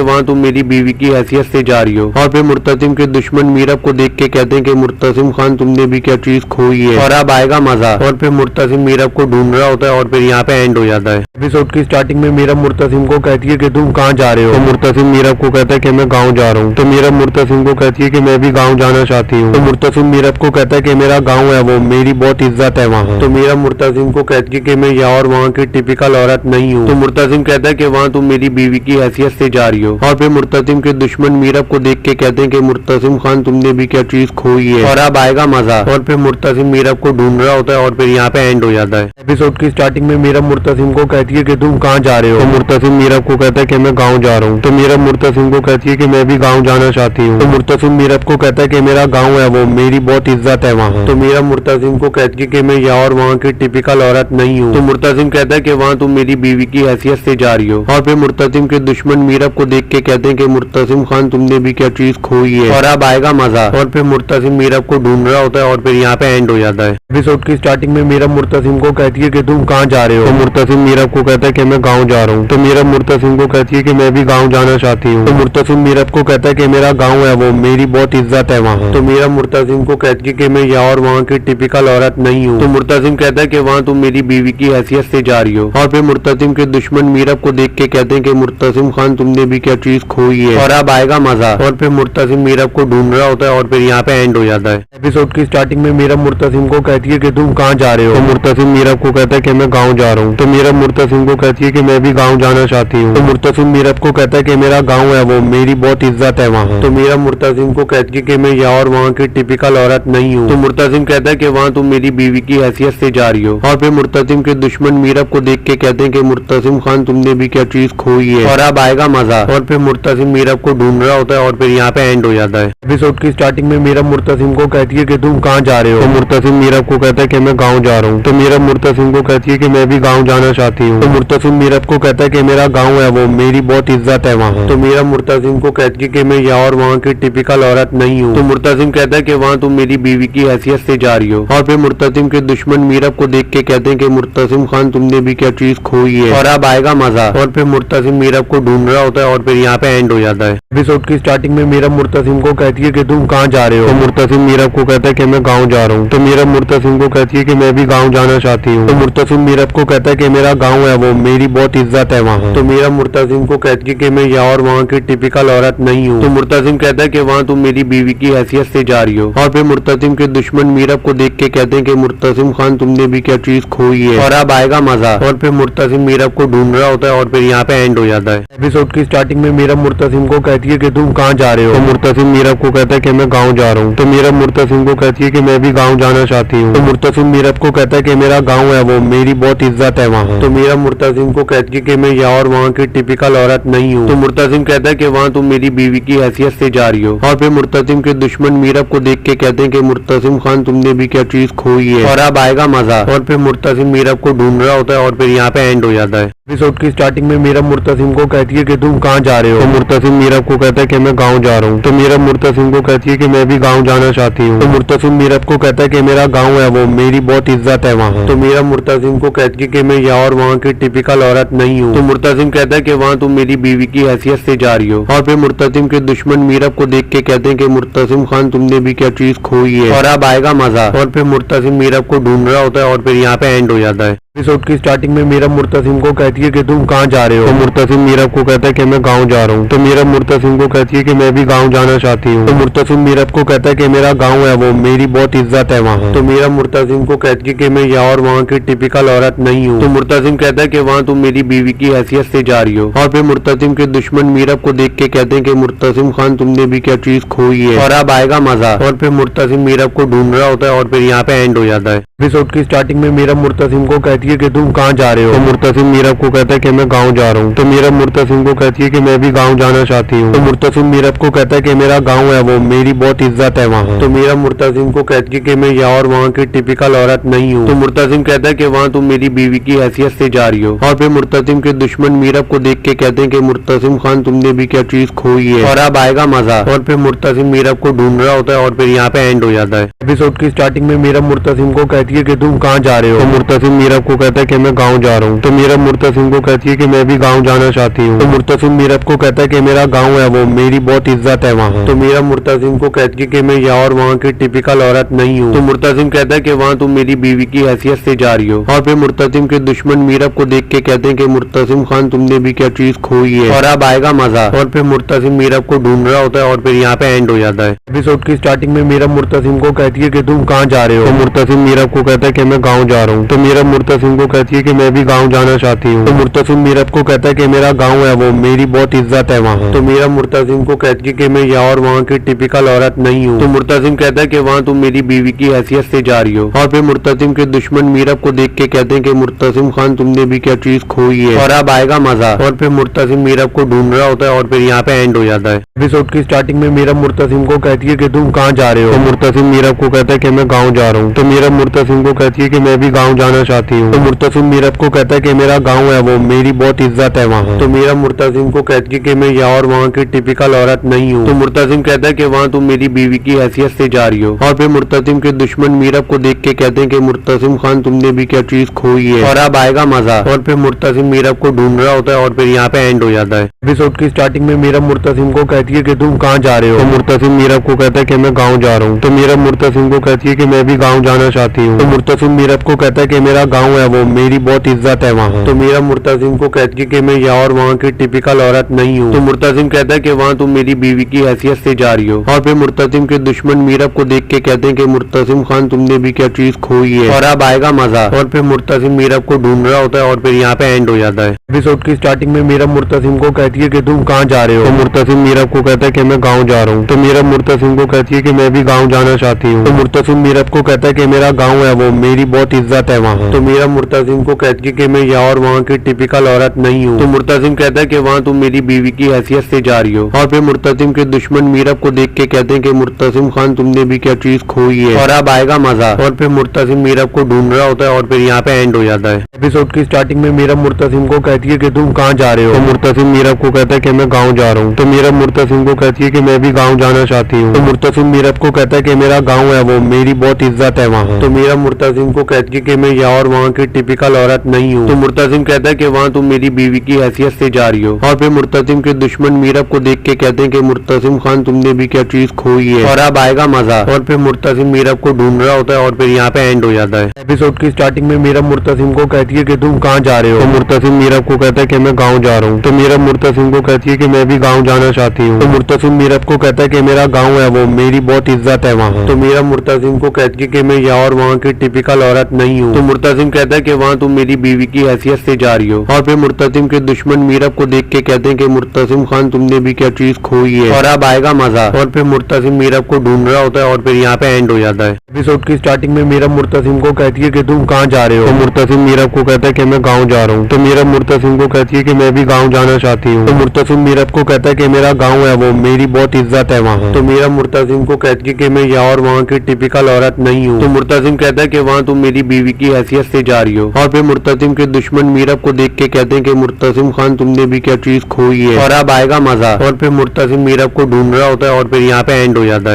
वहाँ तुम मेरी बीवी की हैसियत से जा रही हो। और फिर मुर्तसिम के दुश्मन मीरब को देख के कहते हैं कि मुर्तसिम खान तुमने भी क्या चीज खोई है और अब आएगा मजा। और फिर मुर्तसिम मीरब को ढूंढ रहा होता है और फिर यहाँ पे एंड हो जाता है। एपिसोड की स्टार्टिंग में मीरब मुर्तसिम को कहती है कि तुम कहाँ जा रहे हो। तो मुर्तसिम मीरब को कहता है कि मैं गाँव जा रहा हूँ। तो मीरब मुर्तसिम को कहती है कि मैं भी गाँव जाना चाहती हूँ। तो मुर्तसिम मीरब को कहता है कि मेरा गाँव है वो, मेरी बहुत इज्जत है वहाँ। तो मीरब मुर्तसिम को कहती है कि मैं यहाँ और वहाँ की टिपिकल औरत नहीं हूँ। तो मुर्तसिम कहता है कि वहाँ तुम मेरी बीवी की हैसियत से जा रही हो। और फिर मुर्तसिम के दुश्मन मीरब को देख के कहते हैं कि मुर्तसिम खान तुमने भी क्या चीज खोई है और अब आएगा मजा। और फिर मुर्तसिम मीरब को ढूंढ रहा होता है और फिर यहाँ पे एंड हो जाता है। एपिसोड की स्टार्टिंग में मीरब मुर्तसिम को कहती है कि तुम कहाँ जा रहे हो। तो मुर्तसिम मीरब को कहता है कि मैं गाँव जा रहा हूँ। तो मीरब मुर्तसिम को कहती है कि मैं भी गाँव जाना चाहती हूँ। तो मुर्तसिम मीरब को कहता है कि मेरा गाँव है वो, मेरी बहुत इज्जत है वहाँ। तो मीरब मुर्तसिम को कहती है कि मैं यहाँ और वहाँ की टिपिकल औरत नहीं हूँ। तो मुर्तसिम कहता है कि वहाँ तुम मेरी बीवी की हैसियत से जा रही हो। और फिर मुर्तसिम के दुश्मन मीरब को देख के कहते हैं कि मुर्तसिम खान तुमने भी क्या चीज खोई है और अब आएगा मजा। और फिर मुर्तसिम मीरब को ढूंढ रहा होता है और फिर यहाँ पे एंड हो जाता है। एपिसोड की स्टार्टिंग में मीरब मुर्तसिम को कहती है कि तुम कहाँ जा रहे हो। तो मुर्तसिम मीरब को कहता है कि मैं गाँव जा रहा हूँ। तो मीरब मुर्तसिम को कहती है कि मैं भी गाँव जाना चाहती हूँ। तो मुर्तसिम मीरब को कहता है कि मेरा गाँव है वो, मेरी बहुत इज्जत है वहाँ। तो मीरब मुर्तसिम को कहती है कि मैं यहाँ और वहाँ की टिपिकल औरत नहीं हूँ। तो मुर्तसिम कहता है कि वहाँ तुम मेरी बीवी की हैसियत से जा रही हो। और फिर मुर्तसिम के दुश्मन मीरब को देख के कहते हैं कि मुर्तसिम खान तुमने भी क्या चीज खोई है और अब आएगा मजा। और फिर मुर्तसिम मीरब को ढूंढ रहा होता है और फिर यहाँ पे एंड हो जाता है। एपिसोड की स्टार्टिंग में मीरब मुर्तसिम को कहती है कि तुम कहाँ जा रहे हो। तो मुर्तसिम मीरब को कहता है कि मैं गाँव जा रहा हूँ। तो मीरब मुर्तसिम को कहती है कि मैं भी गाँव जाना चाहती हूँ। तो मुर्तसिम मीरब को कहता है कि मेरा गाँव है वो, मेरी बहुत इज्जत है वहाँ। तो मीरब मुर्तसिम को कहती है कि मैं यहाँ और वहाँ की टिपिकल औरत नहीं हूँ। तो मुर्तसिम कहता है कि वहाँ तुम मेरी बीवी की हैसियत से जा रही हो। और फिर मुर्तसिम के दुश्मन मीरब को देख के कहते हैं कि मुर्तसिम खान तुमने भी क्या चीज खोई है और अब आएगा मजा। और फिर मुर्तसिम मीरब को ढूंढ रहा होता है और फिर यहाँ पे एंड हो जाता है। एपिसोड की स्टार्टिंग में मीरब मुर्तसिम को कहती है कि तुम कहाँ जा रहे हो। तो मुर्तसिम मीरब को कहता है कि मैं गाँव जा रहा हूँ। तो मीरब मुर्तसिम को कहती है कि मैं भी गाँव जाना चाहती हूँ। तो मुर्तसिम मीरब को कहता है कि मेरा गाँव है वो, मेरी बहुत इज्जत है वहाँ। तो मीरब मुर्तसिम को कहती है कि मैं यहाँ और वहाँ की टिपिकल औरत नहीं हूँ। तो मुर्तसिम कहता है कि वहाँ तुम मेरी बीवी की हैसियत से जा रही हो। और फिर मुर्तसिम के दुश्मन मीरब को देख के कहते हैं कि मुर्तसिम खान तुमने भी क्या चीज खोई है और अब आएगा मजा। और फिर मुर्तसिम मीरब को ढूंढ रहा होता है और फिर यहाँ पे एंड हो जाता है। एपिसोड की स्टार्टिंग में मीरब मुर्तसिम को कहती है कि तुम कहाँ जा रहे हो। तो मुर्तसिम मीरब को कहता है कि मैं गाँव जा रहा हूँ। तो मीरब मुर्तसिम को कहती है कि मैं भी गाँव जाना चाहती हूँ। तो मुर्तसिम मीरब को कहता है कि मेरा गाँव है वो, मेरी बहुत इज्जत है वहाँ। तो मीरब मुर्तसिम को कहती है कि मैं यहाँ और वहाँ की टिपिकल औरत नहीं हूँ। तो मुर्तसिम कहता है कि वहाँ तुम मेरी बीवी की हैसियत से जा रही हो। और फिर मुर्तसिम के दुश्मन मीरब को देख के कहते हैं कि मुर्तसिम खान तुमने भी क्या चीज खोई है और अब आएगा मजा। और फिर मुर्तसिम मीरब को ढूंढ रहा होता है और फिर यहाँ पे एंड हो जाता है। एपिसोड की स्टार्टिंग में मीरब मुर्तसिम को कहती है कि तुम कहाँ जा रहे हो। तो मुर्तसिम मीरब को कहता है कि मैं गाँव जा रहा हूँ। तो मीरब मुर्तसिम को कहती है कि मैं भी गाँव जाना चाहती हूँ। तो मुर्तसिम मीरब को कहता है कि मेरा गाँव है वो, मेरी बहुत इज्जत है वहाँ। तो मीरब मुर्तसिम को कहती है कि मैं यहाँ और वहाँ की टिपिकल औरत नहीं हूँ। तो मुर्तसिम کہتا ہے کہ وہاں تم میری بیوی کی حیثیت سے جا رہی ہو، اور پھر مرتسم کے دشمن میرب کو دیکھ کے کہتے ہیں کہ مرتسم خان تم نے بھی کیا چیز کھوئی ہے اور اب آئے گا مزہ، اور پھر مرتسم میرب کو ڈھونڈ رہا ہوتا ہے اور پھر یہاں پہ اینڈ ہو جاتا ہے۔ ایپیسوڈ کی سٹارٹنگ میں میرب مرتسم کو کہتی ہے کہ تم کہاں جا رہے ہو، تو مرتسم میرب کو کہتا ہے کہ میں گاؤں جا رہا ہوں، تو میرب مرتسم کو کہتی ہے کہ میں بھی گاؤں جانا چاہتی ہوں، تو مرتسم میرب کو کہتا ہے کہ میرا گاؤں ہے وہ میری بہت عزت ہے وہاں، تو میرب مرتسم کو کہتی ہے کہ میں یہاں اور وہاں کی ٹپیکل عورت نہیں ہوں، تو مرتسم کہتا ہے کہ وہاں تم میری بیوی کی حیثیت سے جا رہی ہو، اور پھر مرتسم کے دشمن میرب کو دیکھ کے کہتے ہیں کہ مرتسم خان تم نے بھی کیا چیز کھوئی ہے اور اب آئے گا مزہ، اور پھر مرتسم میرب کو ڈھونڈ رہا ہوتا ہے اور پھر یہاں پہ اینڈ ہو جاتا ہے۔ ایپیسوڈ کی سٹارٹنگ میں میرب مرتسم کو کہتی ہے کہ تم کہاں جا رہے ہو، تو مرتسم میرب کو کہتا ہے کہ میں گاؤں جا رہا ہوں، تو میرب مرتسم کو کہتی ہے کہ میں بھی گاؤں جانا چاہتی ہوں، تو مرتسم میرب کو کہتا ہے کہ میرا گاؤں ہے وہ میری بہت عزت ہے وہاں، تو میرب مرتسم کو کہتی ہے کہ میں یہاں اور وہاں کی ٹپیکل عورت نہیں ہوں، تو مرتسم کہتا ہے کہ وہاں تم میری بیوی کی حیثیت سے جا رہی ہو، اور پھر مرتسم کے دشمن میرب کو دیکھ کے کہتے ہیں کہ مرتسم خان تم نے بھی کیا چیز کھوئی ہے اور اب آئے گا مزہ، اور پھر مرتسم میرب کو ڈھونڈ رہا ہوتا ہے اور پھر یہاں پہ اینڈ ہو جاتا ہے۔ ایپیسوڈ کی سٹارٹنگ میں میرب مرتسم کو کہتی ہے کہ تم کہاں جا رہے ہو، تو مرتسم میرب کو کہتا ہے کہ میں گاؤں جا رہا ہوں، تو میرب مرتسم کو کہتی ہے کہ میں بھی گاؤں جانا چاہتی ہوں، تو مرتسم میرب کو کہتا ہے کہ میرا گاؤں ہے وہ میری بہت عزت ہے وہاں، تو میرب مرتسم کو کہتی ہے کہ میں یہاں اور وہاں کی ٹپیکل عورت نہیں ہوں، تو مرتسم کہتا ہے کہ وہاں تم میری بیوی کی حیثیت سے جا رہی ہو، اور پھر مرتسم کے دشمن میرب کو دیکھ کے کہتے ہیں کہ مرتسم خان تم نے بھی کیا چیز کھوئی ہے اور اب آئے گا مزہ، اور پھر مرتسم میرب کو ڈھونڈ رہا ہوتا ہے اور پھر یہاں پہ اینڈ ہو جاتا ہے۔ ایپیسوڈ کی سٹارٹنگ میں میرب مرتسم کو کہتی ہے کہ تم کہاں جا رہے ہو، تو مرتسم میرب کو کہتا ہے کہ میں گاؤں جا رہا ہوں، تو میرب مرتسم کو کہتی ہے کہ میں بھی گاؤں جانا چاہتی ہوں، تو مرتسم میرب کو کہتا ہے کہ میرا گاؤں ہے وہ میری بہت عزت ہے وہاں، تو میرب مرتسم کو کہتی ہے کہ میں یہاں اور وہاں کی ٹپیکل عورت نہیں ہوں، تو مرتسم کہتا ہے کہ وہاں تم میری بیوی کی حیثیت سے جا رہی ہو، اور پھر مرتسم کے دشمن میرب کو دیکھ کے کہتے ہیں کہ مرتسم خان تم نے بھی کیا چیز کھوئی ہے اور اب آئے گا مزہ، اور پھر مرتسم میرب کو ڈھونڈ رہا ہوتا ہے اور پھر یہاں پہ اینڈ ہو جاتا ہے۔ ایپیسوڈ کی سٹارٹنگ میں میرب مرتسم کو کہتی ہے کہ تم کہاں جا رہے ہو، تو مرتسم میرب کو کہتا ہے کہ میں گاؤں جا رہا ہوں، تو میرب مرتسم کو کہتی ہے کہ میں بھی گاؤں جانا چاہتی ہوں، تو مرتسم میرب کو کہتا ہے کہ میرا گاؤں ہے وہ میری بہت عزت ہے وہاں، تو میرب مرتسم کو کہتی ہے کہ میں یہاں اور وہاں کی ٹپیکل عورت نہیں ہوں، تو مرتسم کہتا ہے کہ وہاں تم میری بیوی کی حیثیت سے جا رہی ہو، اور پھر مرتسم کے دشمن میرب کو دیکھ کے کہتے ہیں کہ مرتسم خان تم نے بھی کیا چیز کھوئی ہے اور اب آئے گا مزہ، اور پھر مرتسم میرب کو ڈھونڈ رہا ہوتا ہے اور پھر یہاں پہ اینڈ ہو جاتا ہے۔ ایپیسوڈ کی سٹارٹنگ میں میرب مرتسم کو کہتی ہے کہ تم کہاں جا رہے ہو، تو مرتسم میرب کو کہتا ہے کہ میں گاؤں جا رہا ہوں، تو میرب مرتسم کو کہتی ہے کہ میں بھی گاؤں جانا چاہتی ہوں، تو مرتسم میرب کو کہتا ہے کہ میرا گاؤں ہے وہ میری بہت عزت ہے وہاں، تو میرب مرتسم کو کہتی ہے کہ میں یہاں اور وہاں کی ٹپیکل عورت نہیں ہوں، تو مرتسم کہتا ہے کہ وہاں تم میری بیوی کی حیثیت سے جا رہی ہو، اور پھر مرتسم کے دشمن میرب کو دیکھ کے کہتے ہیں کہ مرتسم خان تم نے بھی کیا چیز کھوئی ہے اور اب آئے گا مزہ، اور پھر مرتسم میرب کو ڈھونڈ رہا ہوتا ہے اور پھر یہاں پہ اینڈ ہو جاتا ہے۔ ایپیسوڈ کی سٹارٹنگ میں میرب مرتسم کو کہتی ہے کہ تم کہاں جا رہے ہو، تو مرتسم میرب کو کہتا ہے کہ میں گاؤں جا رہا ہوں، تو میرب مرتسم کو کہتی ہے کہ میں بھی گاؤں جانا چاہتی ہوں، تو مرتسم میرب کو کہتا ہے کہ میرا گاؤں ہے وہ میری بہت عزت ہے وہاں، تو میرب مرتسم کو کہتی ہے کہ میں یہاں اور وہاں کی ٹپیکل عورت نہیں ہوں، تو مرتسم کہتا ہے کہ وہاں تم میری بیوی کی حیثیت سے جا رہی ہو، اور پھر مرتسم کے دشمن میرب کو دیکھ کے کہتے ہیں کہ مرتسم خان تم نے بھی کیا چیز کھوئی ہے اور اب آئے گا مزہ، اور پھر مرتسم میرب کو ڈھونڈ رہا ہوتا ہے اور پھر یہاں پہ اینڈ ہو جاتا ہے۔ ایپیسوڈ کی سٹارٹنگ میں میرب مرتسم کو کہتی ہے کہ تم کہاں جا رہے ہو، تو مرتسم میرب کو کہتا ہے کہ میں گاؤں جا رہا ہوں، تو میرب مرتسم کو کہتی ہے کہ میں بھی گاؤں جانا چاہتی ہوں، تو مرتسم میرب کو کہتا ہے کہ میرا گاؤں ہے وہ میری بہت عزت ہے وہاں، تو میرب مرتسم کو کہتی ہے کہ میں یہاں اور وہاں کی ٹپیکل عورت نہیں ہوں، تو مرتسم کہتا ہے کہ وہاں تم میری بیوی کی حیثیت سے جا رہی ہو، اور پھر مرتسم کے دشمن میرب کو دیکھ کے کہتے ہیں کہ مرتسم خان تم نے بھی کیا چیز کھوئی ہے اور اب آئے گا مزہ، اور پھر مرتسم میرب کو ڈھونڈ رہا ہوتا ہے اور پھر یہاں پہ اینڈ ہو جاتا ہے۔ ایپیسوڈ کی سٹارٹنگ میں میرب مرتسم کو کہتی ہے کہ تم کہاں جا رہے ہو، تو مرتسم میرب کو کہتا ہے کہ میں گاؤں جا رہا ہوں، تو میرب مرتسم کو کہتی ہے کہ میں بھی گاؤں جانا چاہتی ہوں، تو مرتسم میرب کو کہتا ہے کہ میرا گاؤں ہے وہ میری بہت عزت ہے وہاں، تو میرب مرتسم کو کہتی ہے کہ میں یہاں اور وہاں کی ٹپیکل عورت نہیں ہوں، تو مرتسم کہتا ہے کہ وہاں تم میری بیوی کی حیثیت سے جا رہی ہو، اور پھر مرتسم کے دشمن میرب کو دیکھ کے کہتے ہیں کہ مرتسم خان تم نے بھی کیا چیز کھوئی ہے اور اب آئے گا مزہ، اور پھر مرتسم میرب کو ڈھونڈ رہا ہوتا ہے اور پھر یہاں پہ اینڈ ہو جاتا ہے۔ ایپیسوڈ کی سٹارٹنگ میں میرب مرتسم کو کہتی ہے کہ تم کہاں جا رہے ہو، تو مرتسم میرب کو کہتا ہے کہ میں گاؤں جا رہا ہوں، تو میرب مرتسم کو کہتی ہے کہ میں بھی گاؤں جانا چاہتی ہوں، تو مرتسم میرب کو کہتا ہے کہ میرا گاؤں ہے وہ میری بہت عزت ہے وہاں، تو میرب مرتسم کو کہتی ہے کہ میں یہاں اور وہاں کی ٹپیکل عورت نہیں ہوں، تو مرتسم کہتا ہے کہ وہاں تم میری بیوی کی حیثیت سے جا رہی ہو، اور پھر مرتسم کے دشمن میرب کو دیکھ کے کہتے ہیں کہ مرتسم خان تم نے بھی کیا چیز کھوئی ہے اور اب آئے گا مزہ، اور پھر مرتسم میرب کو ڈھونڈ رہا ہوتا ہے اور پھر یہاں پہ اینڈ ہو جاتا ہے۔ ایپیسوڈ کی سٹارٹنگ میں میرب مرتسم کو کہتی ہے کہ تم کہاں جا رہے ہو، تو مرتسم میرب کو کہتا ہے کہ میں گاؤں جا رہا ہوں، تو میرب مرتسم کو کہتی ہے کہ میں بھی گاؤں جانا چاہتی ہوں، تو مرتسم میرب کو کہتا ہے کہ میرا گاؤں ہے وہ، میری بہت عزت ہے وہاں، تو میرب مرتسم کو کہتی ہے کہ میں یہاں اور وہاں کی ٹپیکل عورت نہیں ہوں، تو مرتسم کہتا ہے کہ وہاں تم میری بیوی کی حیثیت سے جا رہی ہو، اور پھر مرتسم کے دشمن میرب کو دیکھ کے کہتے ہیں کہ مرتسم خان تم نے بھی کیا چیز کھوئی ہے اور اب آئے گا مزہ، اور پھر مرتسم میرب کو ڈھونڈ رہا ہوتا ہے اور پھر یہاں پہ اینڈ ہو جاتا ہے۔